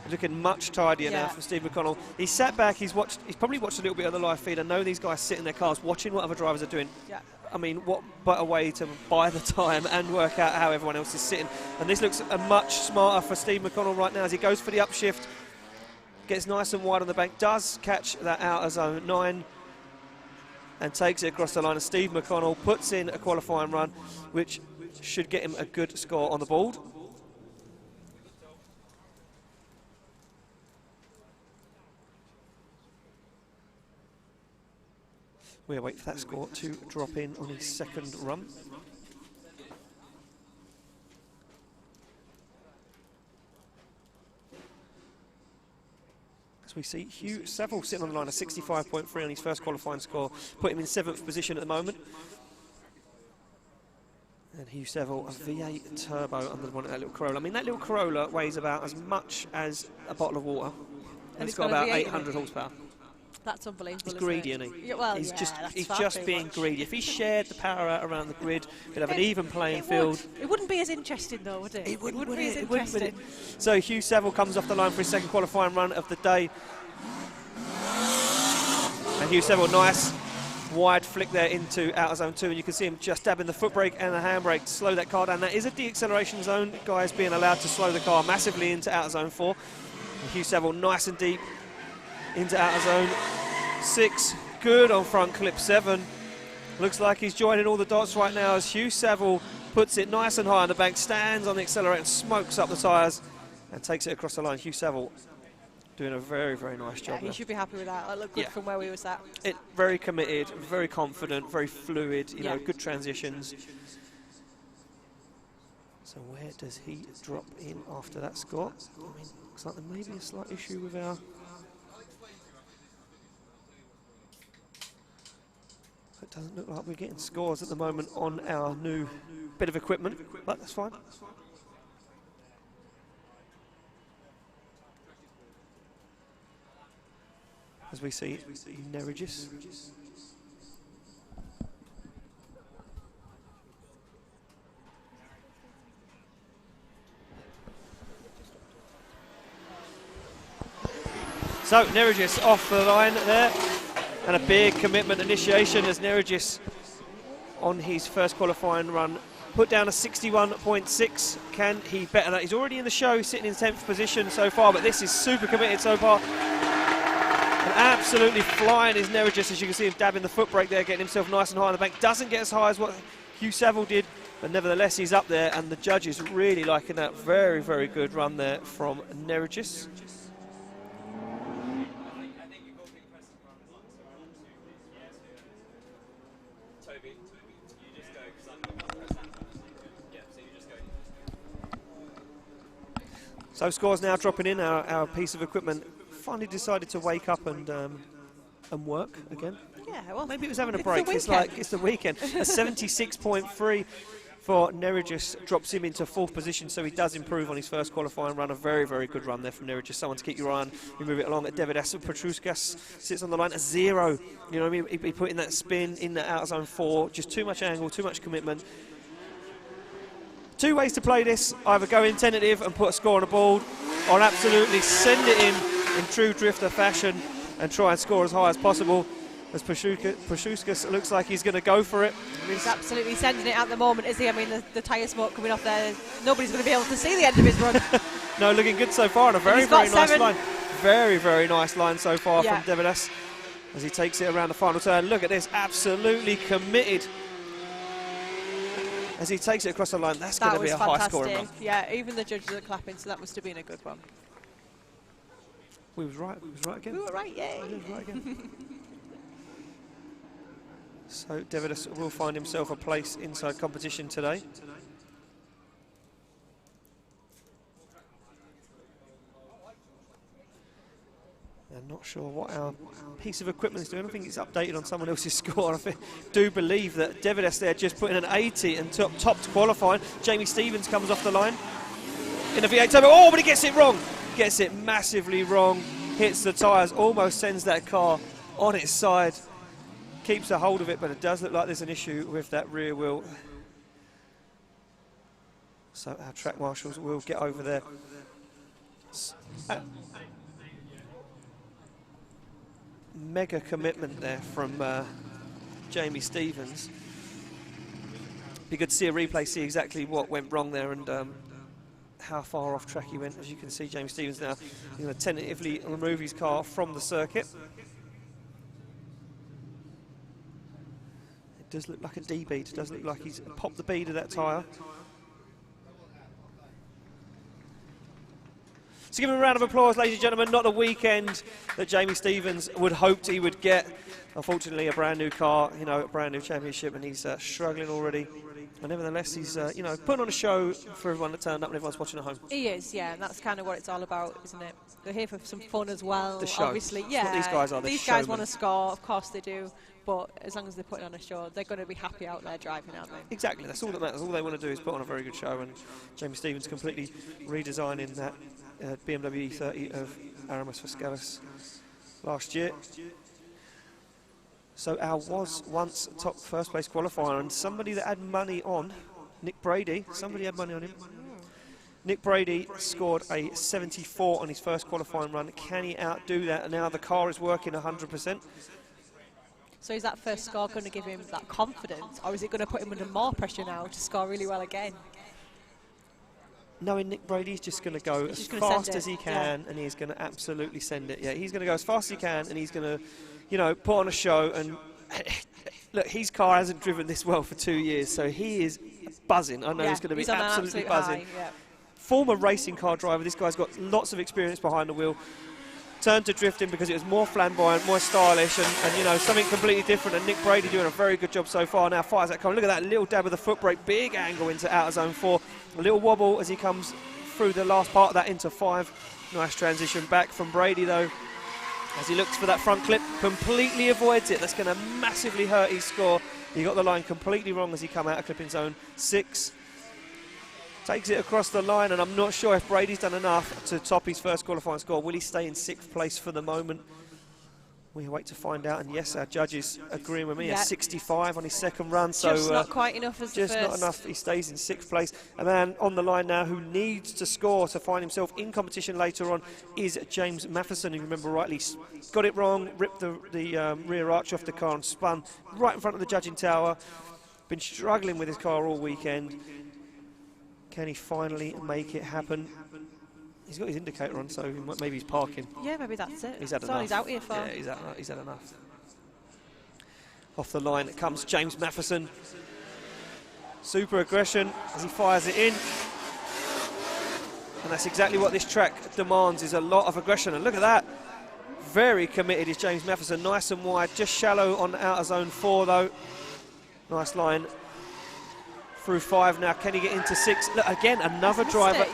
Looking much tidier now from Steve McConnell. He's sat back, he's probably watched a little bit of the live feed. I know these guys sit in their cars watching what other drivers are doing. Yeah. I mean, what better way to buy the time and work out how everyone else is sitting. And this looks much smarter for Steve McConnell right now as he goes for the upshift. Gets nice and wide on the bank, does catch that outer zone 9 and takes it across the line. And Steve McConnell puts in a qualifying run, which should get him a good score on the board. We'll wait for that score to drop in on his second run. We see Hugh Saville sitting on the line, a 65.3 on his first qualifying score, put him in 7th position at the moment. And Hugh Saville, a V8 turbo under one of that little Corolla. I mean, that little Corolla weighs about as much as a bottle of water, and it's got about 800 horsepower. That's unbelievable. He's greedy, isn't he? Yeah, well, he's yeah, just being greedy. If he shared the power out around the grid, he'd have an even playing field. It wouldn't be as interesting, though, would it? It wouldn't be as interesting. So Hugh Saville comes off the line for his second qualifying run of the day. And Hugh Saville, nice wide flick there into outer zone 2, and you can see him just dabbing the foot brake and the handbrake to slow that car down. That is a de-acceleration zone. Guys being allowed to slow the car massively into outer zone 4. And Hugh Saville nice and deep into outer zone 6, good on front clip 7. Looks like he's joining all the dots right now as Hugh Saville puts it nice and high on the bank, stands on the accelerator and smokes up the tyres and takes it across the line. Hugh Saville doing a very, very nice job. Yeah, he should be happy with that. That looked good from where we was at. Very committed, very confident, very fluid, you know, good transitions. So where does he drop in after that score? I mean, looks like there may be a slight issue with our... It doesn't look like we're getting scores at the moment on our new bit of equipment, but that's fine. As we see Nerigis. So Nerigis off the line there. And a big commitment initiation as Nerigis on his first qualifying run put down a 61.6. Can he better that? He's already in the show, sitting in 10th position so far, but this is super committed so far. And absolutely flying is Nerigis, as you can see him dabbing the foot brake there, getting himself nice and high on the bank. Doesn't get as high as what Hugh Saville did, but nevertheless he's up there, and the judges really liking that. Very, very good run there from Nerigis. So scores now dropping in. Our piece of equipment finally decided to wake up and work again. Yeah, well, Maybe it was having a break. It's the weekend. A 76.3 for Neregis drops him into 4th position, so he does improve on his first qualifying run. A very, very good run there from Neregis. Someone to keep your eye on. We move it along at Davidas. Petruskas sits on the line at 0. You know what I mean? He put in that spin in the outer zone 4. Just too much angle, too much commitment. 2 ways to play this. Either go in tentative and put a score on the board, or absolutely send it in true drifter fashion and try and score as high as possible. As Petruskas looks like he's going to go for it. He's absolutely sending it at the moment, is he? I mean, the tyre smoke coming off there. Nobody's going to be able to see the end of his run. No, looking good so far, and a very, very nice line. Very, very nice line so far from Davidas as he takes it around the final turn. Look at this, absolutely committed. As he takes it across the line, that's going to be a high-scoring run. Yeah, even the judges are clapping, so that must have been a good one. We was right again. We were right, yay. We was right again. So Davidas will find himself a place inside competition today. I'm not sure what our piece of equipment is doing. I think it's updated on someone else's score. I do believe that Davidas there just put in an 80 and topped qualifying. Jamie Stevens comes off the line in the V8 turbo. Oh, but he gets it wrong. Gets it massively wrong. Hits the tyres, almost sends that car on its side. Keeps a hold of it, but it does look like there's an issue with that rear wheel. So our track marshals will get over there. Mega commitment there from Jamie Stevens. Be good to see a replay, see exactly what went wrong there and how far off track he went. As you can see, Jamie Stevens now going to tentatively remove his car from the circuit. It does look like a D bead. It does look like he's popped the bead of that tyre. So give him a round of applause, ladies and gentlemen. Not the weekend that Jamie Stevens would hoped he would get. Unfortunately, a brand new car, you know, a brand new championship, and he's struggling already. But nevertheless, he's you know, putting on a show for everyone that turned up and everyone's watching at home. He is, yeah, and that's kind of what it's all about, isn't it? They're here for some fun as well. The show. Obviously, That's yeah. what these guys are. These guys want to score, of course they do. But as long as they're putting on a show, they're going to be happy out there driving, aren't they? Exactly, that's all that matters. All they want to do is put on a very good show, and Jamie Stevens completely redesigning that BMW E30 of Aramis Fiscalis last year. So our was once top first place qualifier, and somebody that had money on, Nick Brady, somebody had money on him. Nick Brady scored a 74 on his first qualifying run. Can he outdo that? And now the car is working 100%. So is that first score going to give him that confidence, or is it going to put him under more pressure now to score really well again? Knowing Nick Brady's just going to go as fast as he can, and he's going to absolutely send it. Yeah, he's going to go as fast as he can, and he's going to, you know, put on a show. And look, his car hasn't driven this well for 2 years, so he is buzzing. I know he's going to be absolutely buzzing. High, Former racing car driver, this guy's got lots of experience behind the wheel. Turned to drifting because it was more flamboyant, more stylish, and you know, something completely different. And Nick Brady doing a very good job so far. Now fires that car. Look at that little dab of the foot brake, big angle into outer zone 4. A little wobble as he comes through the last part of that into 5. Nice transition back from Brady though, as he looks for that front clip, completely avoids it. That's going to massively hurt his score. He got the line completely wrong as he come out of clipping zone 6. Takes it across the line, and I'm not sure if Brady's done enough to top his first qualifying score. Will he stay in 6th place for the moment? We wait to find out, and yes, our judges agreeing with me. A 65 on his second run, so just not quite enough as just the first. Not enough. He stays in 6th place. A man on the line now who needs to score to find himself in competition later on is James Matheson. You remember rightly, got it wrong, ripped the rear arch off the car and spun right in front of the judging tower. Been struggling with his car all weekend. Can he finally make it happen? He's got his indicator on, so maybe he's parking. Yeah, maybe that's it. He's had that's enough. all he's out here for. Yeah, he's had enough. Off the line comes James Matheson. Super aggression as he fires it in. And that's exactly what this track demands, is a lot of aggression. And look at that. Very committed is James Matheson. Nice and wide, just shallow on outer zone 4 though. Nice line. Through 5 now, can he get into 6? Look, again, another driver.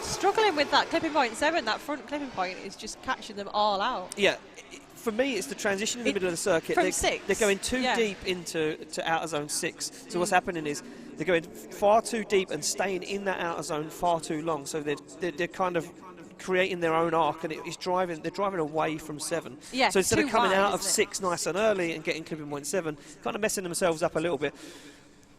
struggling with that clipping point 7. That front clipping point is just catching them all out. Yeah. For me, it's the transition in the middle of the circuit. From 6. They're going too deep into outer zone 6. So what's happening is they're going far too deep and staying in that outer zone far too long. So they're kind of creating their own arc, and they're driving away from 7. Yeah, so instead of too coming wide, out of isn't it? 6 nice and early and getting clipping point 7, kind of messing themselves up a little bit.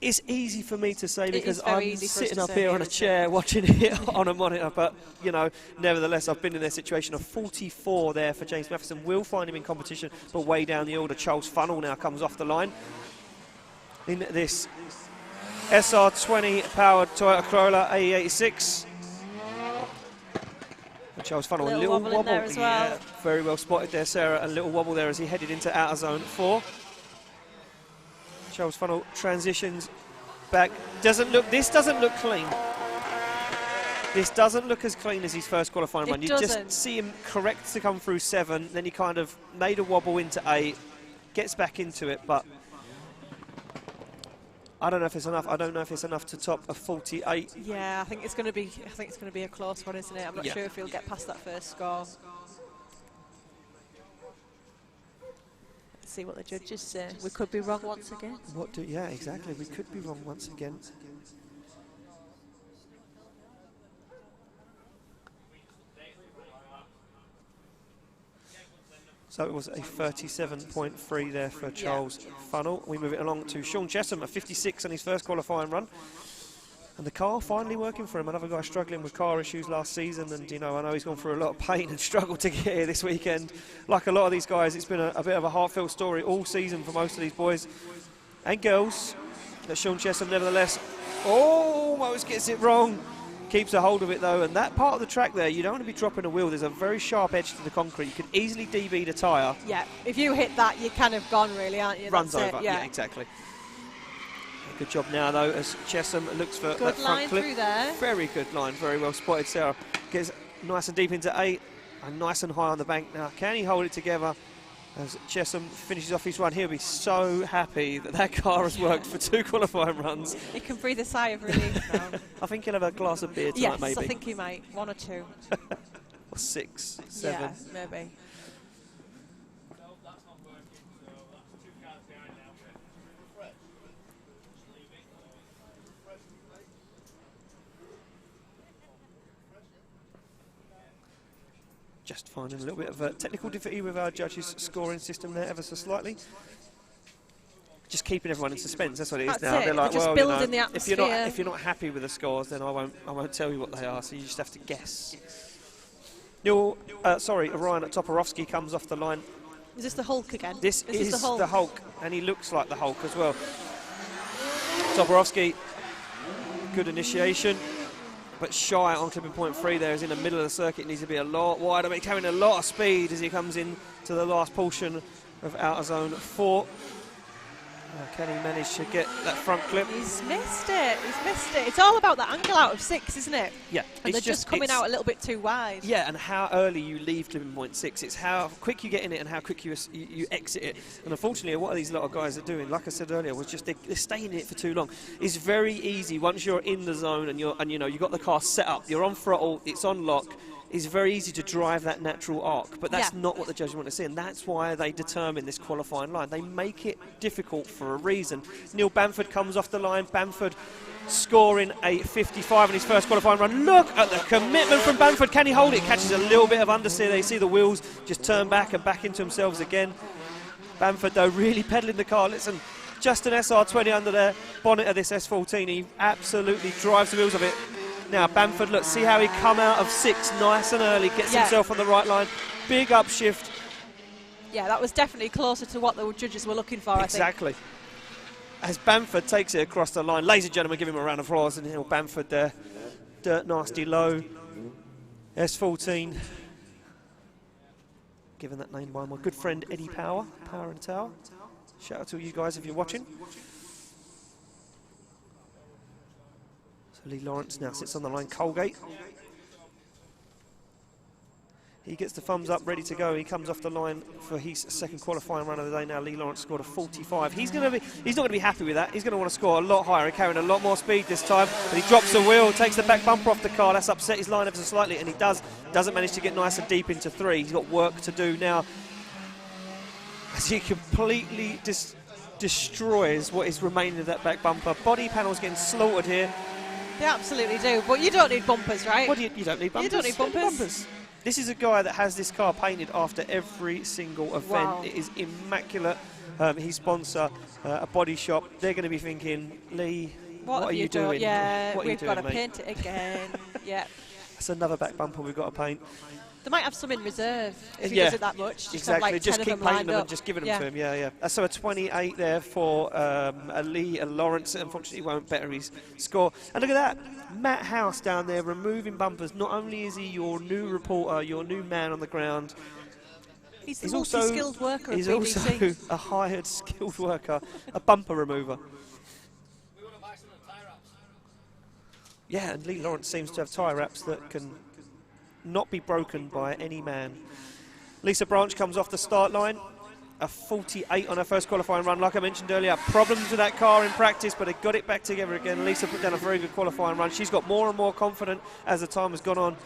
It's easy for me to say because I'm sitting up here on a chair watching it on a monitor, but, you know, nevertheless, I've been in their situation of 44 there for James Matheson. Will find him in competition, but way down the order. Charles Funnell now comes off the line in this SR20 powered Toyota Corolla AE86. And Charles Funnell, a little wobble there as well. Yeah, very well spotted there, Sarah. A little wobble there as he headed into outer zone 4. Charles Funnell transitions back. This doesn't look clean. This doesn't look as clean as his first qualifying run. You just see him correct to come through 7, then he kind of made a wobble into 8, gets back into it, but I don't know if it's enough. I don't know if it's enough to top a 48. Yeah, I think it's going to be a close one, isn't it? I'm not sure if he'll get past that first score. See what the judges say. We could be wrong once again. Yeah, exactly. We could be wrong once again. So it was a 37.3 there for Charles Funnell. We move it along to Sean Chesham, a 56 on his first qualifying run. And the car finally working for him. Another guy struggling with car issues last season, and, you know, I know he's gone through a lot of pain and struggled to get here this weekend. Like a lot of these guys, it's been a bit of a heartfelt story all season for most of these boys and girls. But Sean Chesham, nevertheless, almost gets it wrong. Keeps a hold of it, though, and that part of the track there, you don't want to be dropping a wheel. There's a very sharp edge to the concrete. You could easily DB the tyre. Yeah, if you hit that, you're kind of gone, really, aren't you? Runs over, yeah, exactly. Good job now, though, as Chesham looks for that front clip. Through there. Very good line, very well spotted, Sarah. Gets nice and deep into 8 and nice and high on the bank now. Can he hold it together as Chesham finishes off his run? He'll be so happy that that car has worked for 2 qualifying runs. He can breathe a sigh of relief now. I think he'll have a glass of beer tonight, maybe. Yes, I think he might. 1 or 2. Or 6, 7. Yeah, maybe. Just finding a little bit of a technical difficulty with our judges' scoring system there, ever so slightly. Just keeping everyone in suspense. That's what it is now. They're like, just well, building you know, the atmosphere. if you're not happy with the scores, then I won't tell you what they are. So you just have to guess. Ryan Toporowski comes off the line. Is this the Hulk again? This is the Hulk, and he looks like the Hulk as well. Toporowski, good initiation, but shy on clipping point 3 there. Is in the middle of the circuit, needs to be a lot wider, but he's carrying a lot of speed as he comes in to the last portion of outer zone 4. Can he manage to get that front clip? He's missed it. It's all about the angle out of 6, isn't it? Yeah. And they're just coming out a little bit too wide. Yeah, and how early you leave clipping point 6. It's how quick you get in it and how quick you exit it. And unfortunately, what these lot of guys are doing, like I said earlier, was just they're staying in it for too long. It's very easy once you're in the zone and you've got the car set up, you're on throttle, it's on lock. It's very easy to drive that natural arc, but that's not what the judges want to see, and that's why they determine this qualifying line. They make it difficult for a reason. Neil Bamford comes off the line. Bamford scoring a 55 in his first qualifying run. Look at the commitment from Bamford. Can he hold it? Catches a little bit of understeer. They see the wheels just turn back and back into themselves again. Bamford, though, really pedaling the car. Listen, just an SR20 under the bonnet of this S14. He absolutely drives the wheels of it. Now, Bamford, look, see how he come out of 6 nice and early, gets himself on the right line. Big upshift. Yeah, that was definitely closer to what the judges were looking for, exactly. I think. As Bamford takes it across the line, ladies and gentlemen, give him a round of applause. And Neil Bamford there, dirt nasty low, S14. Given that name by my good friend Eddie Power and Tower. Shout out to you guys if you're watching. Lee Lawrence now sits on the line. Colgate He gets the thumbs up, ready to go. He comes off the line for his second qualifying run of the day now. Lee Lawrence scored a 45. He's not going to be happy with that. He's going to want to score a lot higher and carrying a lot more speed this time. But he drops the wheel, takes the back bumper off the car. That's upset his line ever so slightly, and he doesn't manage to get nice and deep into 3. He's got work to do now as he completely destroys what is remaining of that back bumper. Body panel's getting slaughtered here. They absolutely do, but you don't need bumpers, right? What you don't need bumpers. You don't need bumpers. This is a guy that has this car painted after every single event. Wow. It is immaculate. His sponsor, a body shop, they're going to be thinking, Lee, what are you doing? Yeah, what we've got to mate? paint it again. Yeah. That's another back bumper we've got to paint. They might have some in reserve if he Yeah, does it that much. exactly. Like just 10 keep of them painting them lined and just giving them up. to him. Yeah. So a 28 there for a Lee Lawrence. Unfortunately, won't better his score. And look at that. Matt House down there removing bumpers. Not only is he your new reporter, your new man on the ground, He's the multi-skilled worker he's of also BBC. a hired skilled worker, a bumper remover. Yeah, and Lee Lawrence seems to have tyre wraps that can not be broken by any man. Lisa Branch comes off the start line. A 48 on her first qualifying run. Like I mentioned earlier, problems with that car in practice, but they got it back together again. Lisa put down a very good qualifying run. She's got more and more confident as the time has gone on.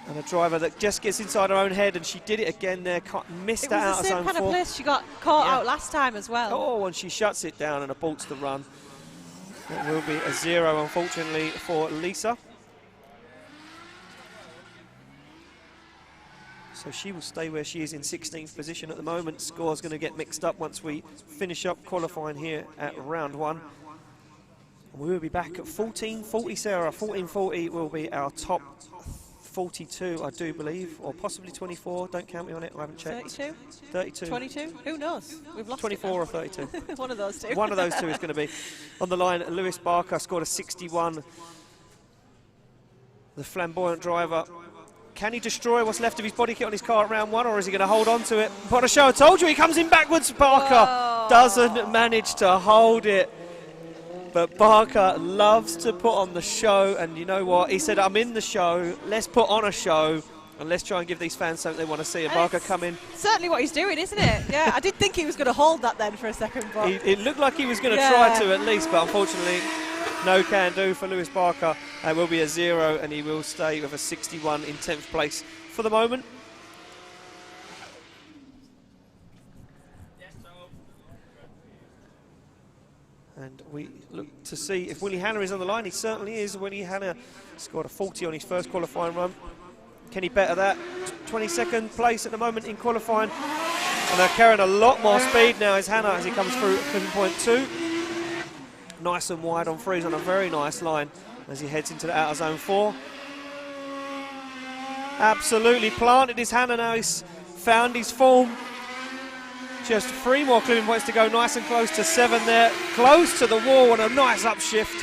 And a driver that just gets inside her own head, and she did it again there. Missed that out of zone 4. It was the same kind of place she got caught out last time as well. Oh, and she shuts it down and aborts the run. It will be a 0, unfortunately, for Lisa. So she will stay where she is in 16th position at the moment. Score's going to get mixed up once we finish up qualifying here at round 1. And we will be back at 14:40, Sarah. 14:40 will be our top 42, I do believe, or possibly 24. Don't count me on it, I haven't checked. 32? 32. 22? Who knows? We've lost 24 or 32. One of those two. One of those two is going to be on the line. Lewis Barker scored a 61. The flamboyant driver. Can he destroy what's left of his body kit on his car at round 1, or is he going to hold on to it? What a show. I told you he comes in backwards. Barker doesn't manage to hold it. But Barker loves to put on the show, and you know what? He said, I'm in the show. Let's put on a show, and let's try and give these fans something they want to see. And Barker come in. Certainly what he's doing, isn't it? Yeah, I did think he was going to hold that then for a second. But It looked like he was going to try to at least, but unfortunately, no can do for Lewis Barker. It will be a 0, and he will stay with a 61 in 10th place for the moment. And we look to see if Willie Hanna is on the line. He certainly is. Willie Hanna scored a 40 on his first qualifying run. Can he better that? 22nd place at the moment in qualifying. And they're carrying a lot more speed now is Hanna as he comes through at clipping point 2. Nice and wide on 3s on a very nice line as he heads into the outer zone 4. Absolutely planted is Hanna now. He's found his form. Just 3 more clipping points to go, nice and close to 7 there. Close to the wall and a nice upshift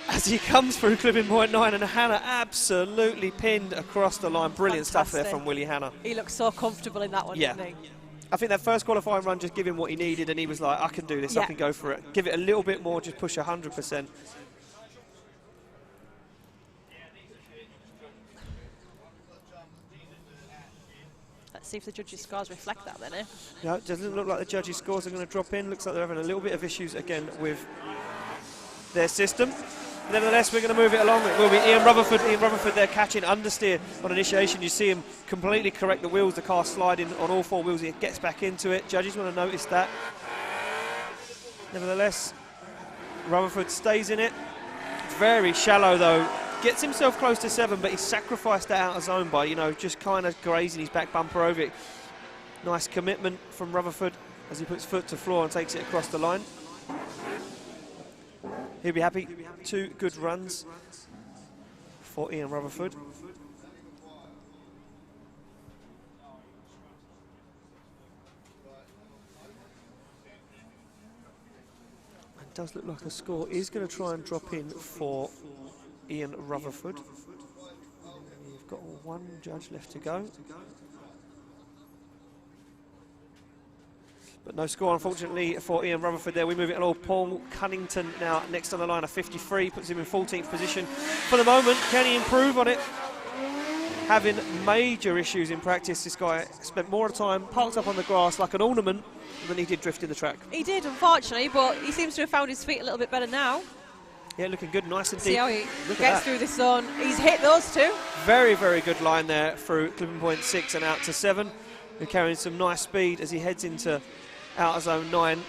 as he comes through clipping point 9, and Hanna absolutely pinned across the line. Brilliant stuff there from Willie Hanna. He looks so comfortable in that one, Yeah. didn't he? I think that first qualifying run just gave him what he needed, and he was like, I can do this, I can go for it. Give it a little bit more, just push 100%. Let's see if the judges' scores reflect that then, eh? No, it doesn't look like the judges' scores are going to drop in. Looks like they're having a little bit of issues again with their system. Nevertheless, we're going to move it along. It will be Ian Rutherford. Ian Rutherford there catching understeer on initiation. You see him completely correct the wheels. The car sliding on all 4 wheels. He gets back into it. Judges want to notice that. Nevertheless, Rutherford stays in it. Very shallow though. Gets himself close to 7, but he sacrificed that outer zone by, you know, just kind of grazing his back bumper over it. Nice commitment from Rutherford as he puts foot to floor and takes it across the line. He'll be happy. 2 good runs for Ian Rutherford. It does look like a score is going to try and drop in for Ian Rutherford. You've got 1 judge left to go. But no score, unfortunately, for Ian Rutherford there. We move it along. Paul Cunnington now next on the line, a 53, puts him in 14th position. For the moment, can he improve on it? having major issues in practice. This guy spent more time parked up on the grass like an ornament than he did drifting the track. He did, unfortunately, but he seems to have found his feet a little bit better now. Yeah, looking good, nice and deep. See how he gets through the zone. He's hit those two. Very, very good line there through clipping point 6 and out to 7. And carrying some nice speed as he heads into outer zone 9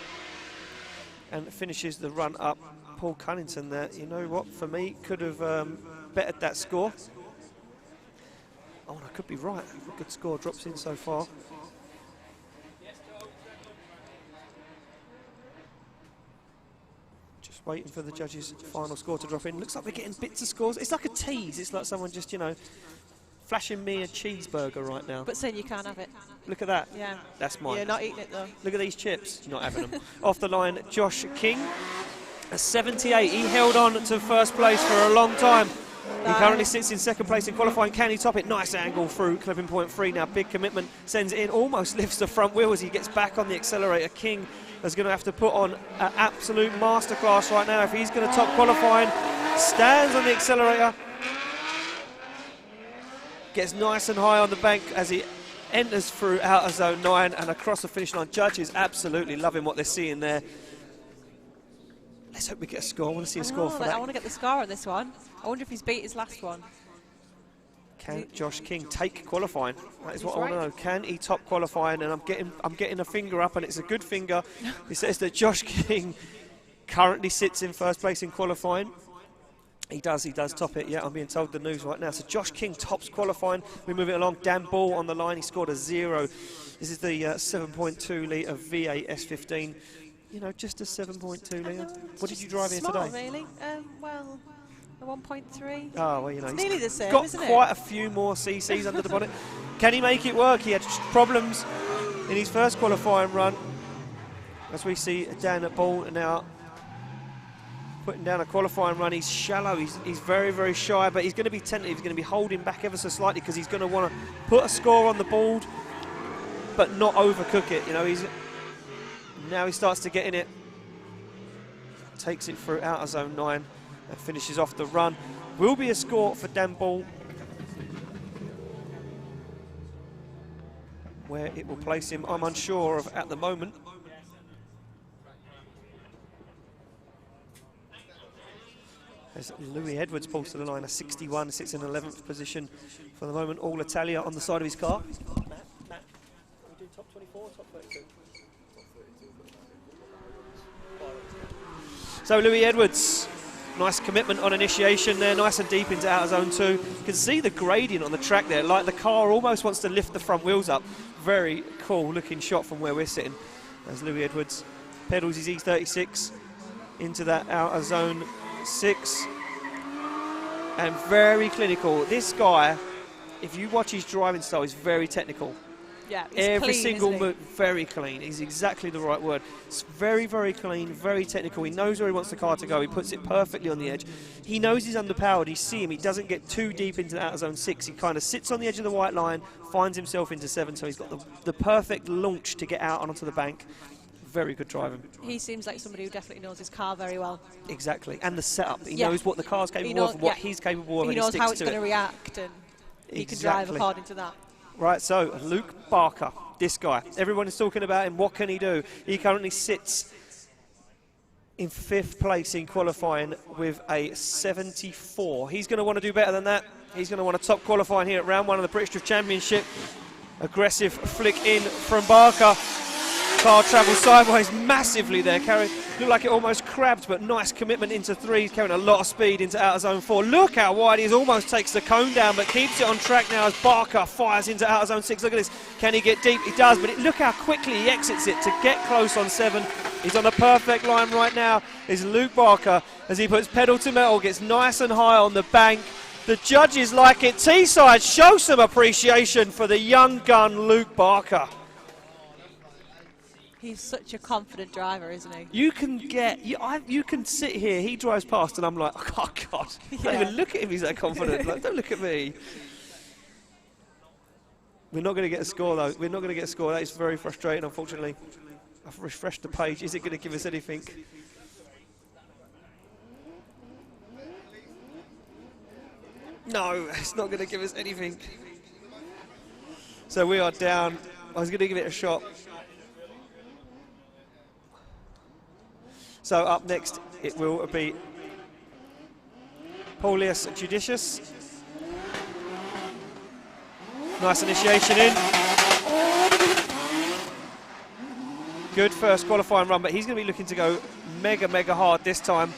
and finishes the run up. Paul Cunnington there, you know what, for me, could have bettered that score. Oh, and I could be right. A good score drops in so far. Just waiting for the judges' final score to drop in. Looks like we're getting bits of scores. It's like a tease. It's like someone just, you know, flashing me a cheeseburger right now. But saying you can't have it. Look at that. Yeah. That's mine. You're not eating it, though. Look at these chips. Not having them. Off the line, Josh King. A 78. He held on to first place for a long time. He currently sits in second place in qualifying. Can he top it? Nice angle through clipping point 3 now. Big commitment. Sends it in. Almost lifts the front wheel as he gets back on the accelerator. King is going to have to put on an absolute masterclass right now if he's going to top qualifying. Stands on the accelerator. Gets nice and high on the bank as he enters through outer zone 9 and across the finish line. Judges absolutely loving what they're seeing there. Let's hope we get a score. I want to see a score for that. I want to get the score on this one. I wonder if he's beat his last one. Can Josh King take qualifying? That is what I want to know. Can he top qualifying? And I'm getting a finger up, and it's a good finger. It says that Josh King currently sits in first place in qualifying. He does top it. Yeah, I'm being told the news right now. So Josh King tops qualifying. We're moving along. Dan Ball on the line. He scored a 0. This is the 7.2 litre V8 S15. You know, just a 7.2 litre. What did you drive here today? Really? Well, a 1.3. Oh, well, you know. It's nearly the same, got isn't it? quite a few more CCs under the bonnet. Can he make it work? He had problems in his first qualifying run. As we see Dan at Ball now putting down a qualifying run. He's shallow. He's very, very shy, but he's going to be tentative. He's going to be holding back ever so slightly because he's going to want to put a score on the board, but not overcook it. You know, now he starts to get in it. Takes it through outer zone 9 and finishes off the run. Will be a score for Dan Ball. Where it will place him, I'm unsure of at the moment. As Louis Edwards pulls to the line, a 61, sits in 11th position for the moment. All Italia on the side of his car. Matt, are we doing top 24 or top 32? So Louis Edwards, nice commitment on initiation there, nice and deep into outer zone 2. You can see the gradient on the track there, like the car almost wants to lift the front wheels up. Very cool looking shot from where we're sitting. As Louis Edwards pedals his E36 into that outer zone 6. And very clinical. This guy, if you watch his driving style, is very technical. Yeah, every clean, single move, very clean is exactly the right word. It's very, very clean, very technical. He knows where he wants the car to go. He puts it perfectly on the edge. He knows he's underpowered. You see him. He doesn't get too deep into outer zone 6. He kind of sits on the edge of the white line, finds himself into 7. So he's got the perfect launch to get out onto the bank. Very good driving. He seems like somebody who definitely knows his car very well. Exactly, and the setup. He knows what the car's capable of, what he's capable of, he and knows he sticks how it's to going to it. react, and he can drive according to that. Right, so Luke Barker, this guy. Everyone is talking about him. What can he do? He currently sits in 5th place in qualifying with a 74. He's going to want to do better than that. He's going to want to top qualifying here at round 1 of the British Drift Championship. Aggressive flick in from Barker. Car travels sideways massively there. Looked like it almost crabbed, but nice commitment into 3. He's carrying a lot of speed into outer zone 4. Look how wide he is. Almost takes the cone down, but keeps it on track now as Barker fires into outer zone 6. Look at this. Can he get deep? He does, but look how quickly he exits it to get close on 7. He's on a perfect line right now. Is Luke Barker as he puts pedal to metal, gets nice and high on the bank. The judges like it. Teeside, show some appreciation for the young gun Luke Barker. He's such a confident driver, isn't he? You can sit here, he drives past and I'm like, oh God, don't even look at him, he's that confident. Like, don't look at me. We're not going to get a score though. We're not going to get a score. That is very frustrating, unfortunately. I've refreshed the page. Is it going to give us anything? No, it's not going to give us anything. So we are down. I was going to give it a shot. So up next, it will be Paulius Judicious. Nice initiation in. Good first qualifying run, but he's going to be looking to go mega, mega hard this time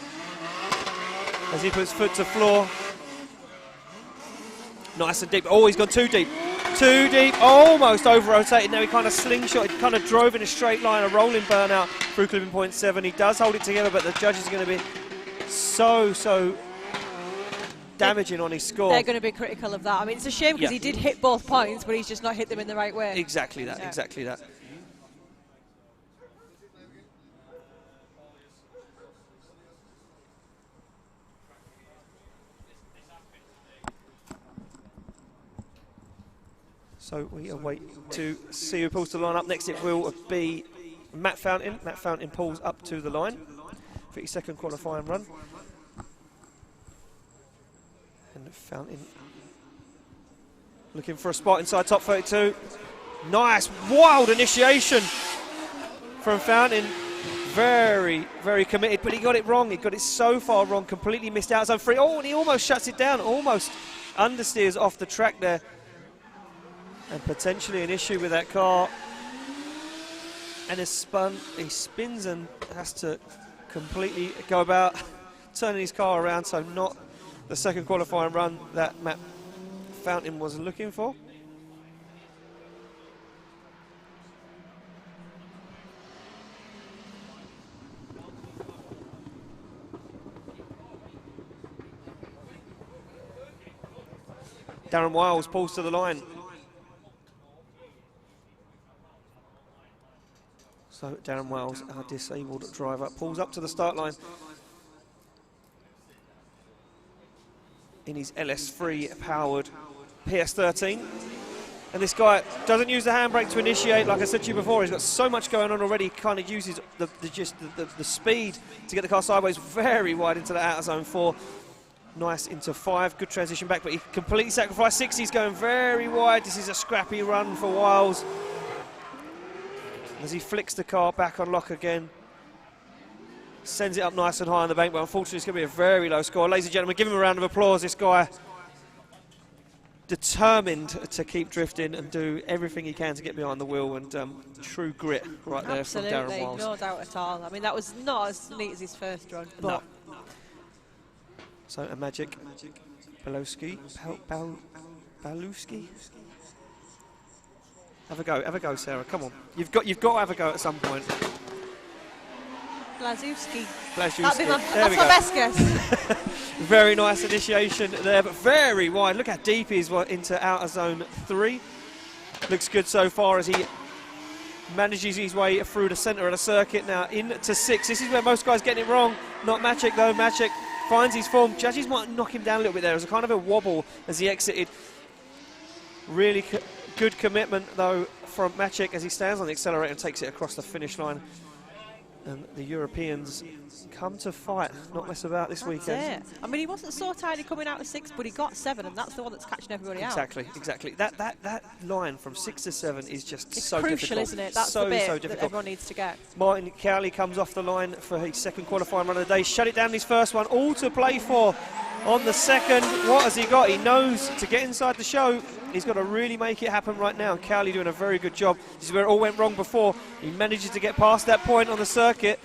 as he puts foot to floor. Nice and deep. Oh, he's gone too deep. Too deep. Almost over-rotated. Now he kind of slingshot. He kind of drove in a straight line, a rolling burnout through clipping point 7. He does hold it together, but the judges are going to be so damaging on his score. They're going to be critical of that. I mean, it's a shame because he did hit both points, but he's just not hit them in the right way. Exactly that, exactly that. So we await to see who pulls to the line. Up next it will be Matt Fountain. Matt Fountain pulls up to the line for his second qualifying run. And Fountain looking for a spot inside top 32. Nice, wild initiation from Fountain. Very, very committed, but he got it wrong. He got it so far wrong, completely missed out zone 3. Oh, and he almost shuts it down, almost understeers off the track there. And potentially an issue with that car. And he spins and has to completely go about turning his car around, so not the second qualifying run that Matt Fountain was looking for. Darren Wiles pulls to the line. So Darren Wiles, our disabled driver, pulls up to the start line in his LS3 powered PS13. And this guy doesn't use the handbrake to initiate. Like I said to you before, he's got so much going on already. He kind of uses the speed to get the car sideways, very wide into the outer zone 4. Nice into 5, good transition back, but he completely sacrificed 6. He's going very wide. This is a scrappy run for Wiles as he flicks the car back on lock again. Sends it up nice and high on the bank, but unfortunately it's going to be a very low score. Ladies and gentlemen, give him a round of applause. This guy determined to keep drifting and do everything he can to get behind the wheel, and true grit right there from Darren Wiles. No doubt at all. I mean, that was not as neat as his first run, but... No. So a Magic Balowski. Balowski? Have a go, Sarah. Come on. You've got to have a go at some point. Blazewski. That's my best guess. Very nice initiation there, but very wide. Look how deep he is into outer zone 3. Looks good so far as he manages his way through the centre of the circuit. Now into 6. This is where most guys get it wrong. Not Magic though. Magic finds his form. Judges might knock him down a little bit there. It was a kind of a wobble as he exited. Really good commitment though from Magic as he stands on the accelerator and takes it across the finish line. And the Europeans come to fight, not mess about this weekend. I mean, he wasn't so tiny coming out of 6, but he got 7, and that's the one that's catching everybody out. Exactly. That line from 6 to 7 is just it's so crucial, difficult. Isn't it? That's so the bit difficult. that everyone needs to get. Martin Cowley comes off the line for his second qualifying run of the day. Shut it down in his first one, all to play for on the second. What has he got? He knows to get inside the show. He's got to really make it happen right now. Cowley doing a very good job. This is where it all went wrong before. He manages to get past that point on the circuit.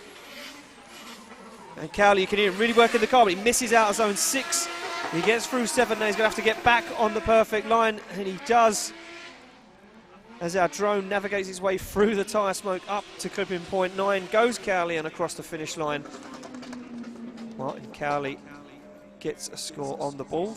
And Cowley, you can hear him really working the car, but he misses out of zone 6. He gets through 7, now he's going to have to get back on the perfect line, and he does. As our drone navigates his way through the tyre smoke up to clipping point 9, goes Cowley and across the finish line. Martin Cowley gets a score on the board.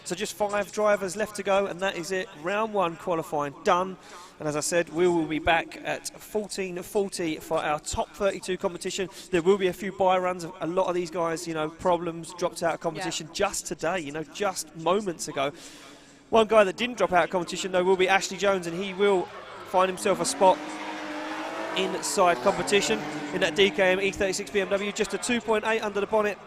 So just 5 drivers left to go, and that is it. Round 1 qualifying done. And as I said, we will be back at 14:40 for our top 32 competition. There will be a few bye runs. A lot of these guys, problems, dropped out of competition just today, just moments ago. One guy that didn't drop out of competition, though, will be Ashley Jones, and he will find himself a spot inside competition in that DKM E36 BMW. Just a 2.8 under the bonnet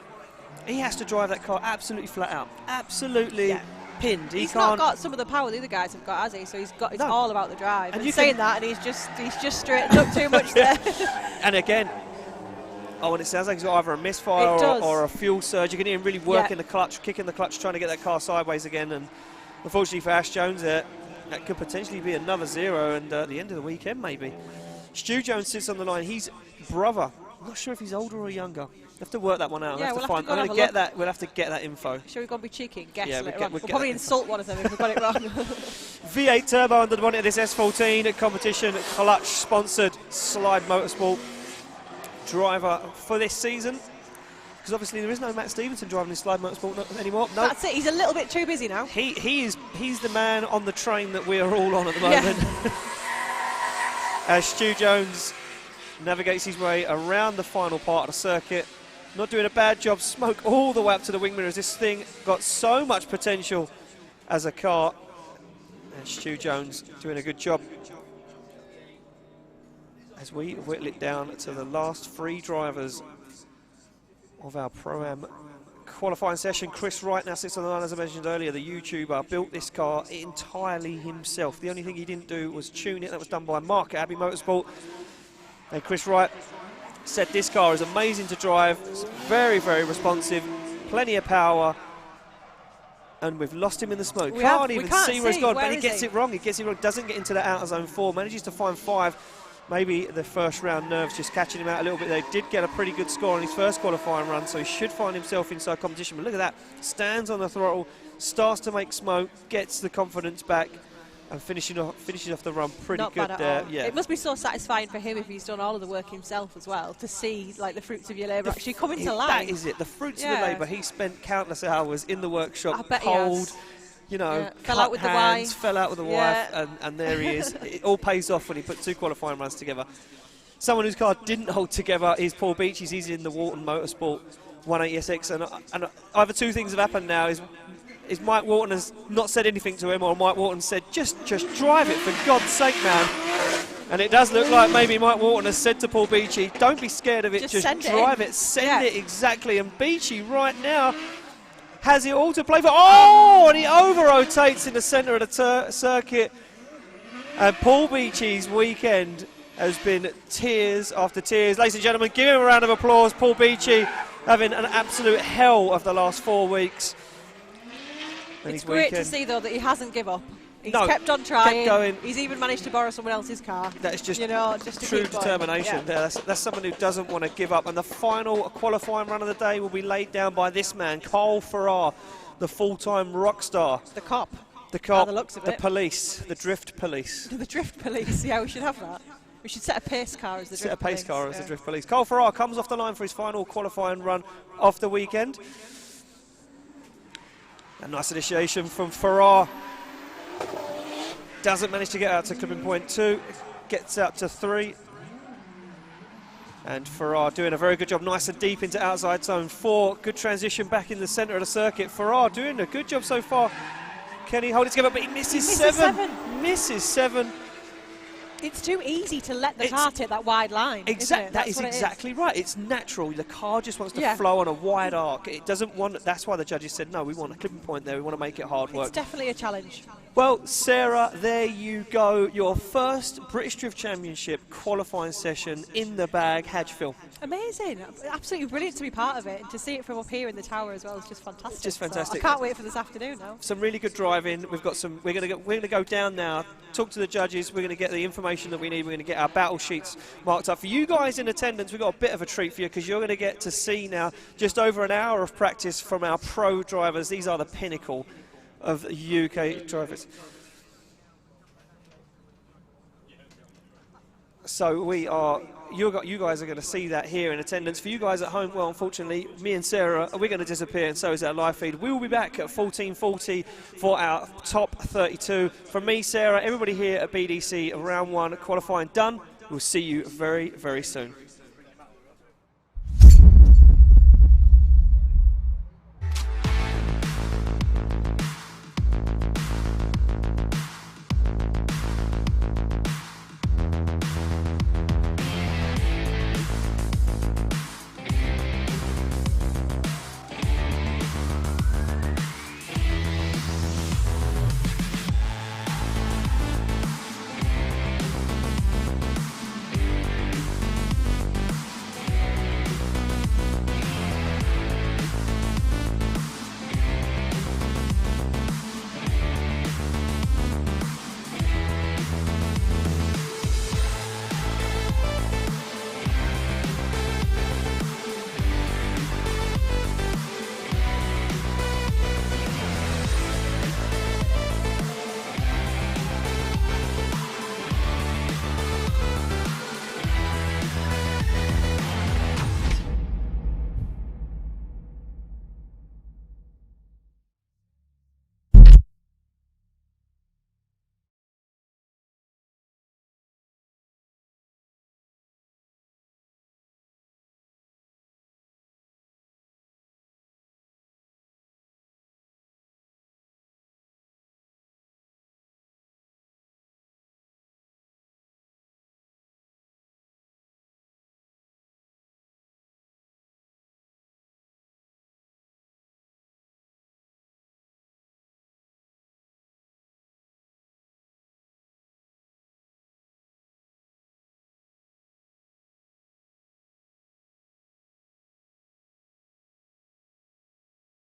he has to drive that car absolutely flat out, absolutely pinned. He's not got some of the power the other guys have got, has he? So it's all about the drive. And saying that, and he's just straightened up too much there. And again, and it sounds like he's got either a misfire or a fuel surge. You can hear him really working the clutch, kicking the clutch, trying to get that car sideways again. And unfortunately for Ash Jones, that could potentially be another 0 and at the end of the weekend maybe. Stu Jones sits on the line. He's brother. I'm not sure if he's older or younger. We'll have to work that one out. Yeah, we'll have to get that info. Shall we go and be cheeky and guess later on? We'll probably insult one of them if we got it wrong. V8 turbo under the bonnet of this S14 competition, clutch sponsored Slide Motorsport driver for this season. Because obviously there is no Matt Stevenson driving in Slide Motorsport anymore. No. That's it. He's a little bit too busy now. He's the man on the train that we are all on at the moment. Yeah. As Stu Jones navigates his way around the final part of the circuit. Not doing a bad job. Smoke all the way up to the wing mirrors. This thing got so much potential as a car. And Stu Jones doing a good job. As we whittle it down to the last 3 drivers of our Pro-Am qualifying session. Chris Wright now sits on the line, as I mentioned earlier. The YouTuber built this car entirely himself. The only thing he didn't do was tune it. That was done by Mark at Abbey Motorsport. And Chris Wright said this car is amazing to drive. It's very, very responsive, plenty of power. And we've lost him in the smoke. Can't even see where he's gone, but he gets it wrong. He gets it wrong. Doesn't get into the outer zone 4. Manages to find 5. Maybe the first round nerves just catching him out a little bit. They did get a pretty good score on his first qualifying run, so he should find himself inside competition. But look at that. Stands on the throttle, starts to make smoke, gets the confidence back, and finishes off the run pretty Not good bad at there. all. Yeah. It must be so satisfying for him if he's done all of the work himself as well, to see like the fruits of your labour actually come into life. That is it. The fruits of the labour. He spent countless hours in the workshop, I bet cold. You know, fell out with hands, the wife. Fell out with the wife, and there he is. It all pays off when he put 2 qualifying runs together. Someone whose car didn't hold together is Paul Beechey's. He's in the Walton Motorsport 180SX, and either 2 things have happened now. Is Mike Walton has not said anything to him, or Mike Walton said, just drive it, for God's sake, man. And it does look like maybe Mike Walton has said to Paul Beechey, don't be scared of it, just drive it, send it exactly. And Beechey right now has it all to play for. Oh, and he over-rotates in the centre of the circuit. And Paul Beechey's weekend has been tears after tears. Ladies and gentlemen, give him a round of applause. Paul Beechey having an absolute hell of the last 4 weeks. And it's great to see, though, that he hasn't given up. He's kept on trying. Kept going. He's even managed to borrow someone else's car. That's just, just true determination there. That's someone who doesn't want to give up. And the final qualifying run of the day will be laid down by this man, Cole Farrar, the full-time rock star. The cop. The cop, the looks of the it. police, the drift police. The drift police, yeah, we should have that. We should set a pace car as the drift police. Set a pace car as the drift police. Cole Farrar comes off the line for his final qualifying run of the weekend. A nice initiation from Farrar. Doesn't manage to get out to clipping point 2. Gets out to 3. And Farrar doing a very good job, nice and deep into outside zone 4. Good transition back in the centre of the circuit. Farrar doing a good job so far. Can he hold it together? But he misses 7. Misses 7. It's too easy to let the car take that wide line. That is exactly right. It's natural. The car just wants to flow on a wide arc. It doesn't want. That's why the judges said no. We want a clipping point there. We want to make it hard work. It's definitely a challenge. Well, Sarah, there you go. Your first British Drift Championship qualifying session in the bag. How'd you feel? Amazing. Absolutely brilliant to be part of it, and to see it from up here in the tower as well is just fantastic. Just fantastic. So I can't wait for this afternoon now. Some really good driving. We've got some. We're going to go down now. Talk to the judges. We're going to get the information that we need. We're going to get our battle sheets marked up. For you guys in attendance, we've got a bit of a treat for you, because you're going to get to see now just over an hour of practice from our pro drivers. These are the pinnacle of UK drivers. So you guys are going to see that here in attendance. For you guys at home, well, unfortunately, me and Sarah, we're going to disappear, and so is our live feed. We will be back at 14:40 for our top 32. From me, Sarah, everybody here at BDC, round 1 qualifying done. We'll see you very, very soon.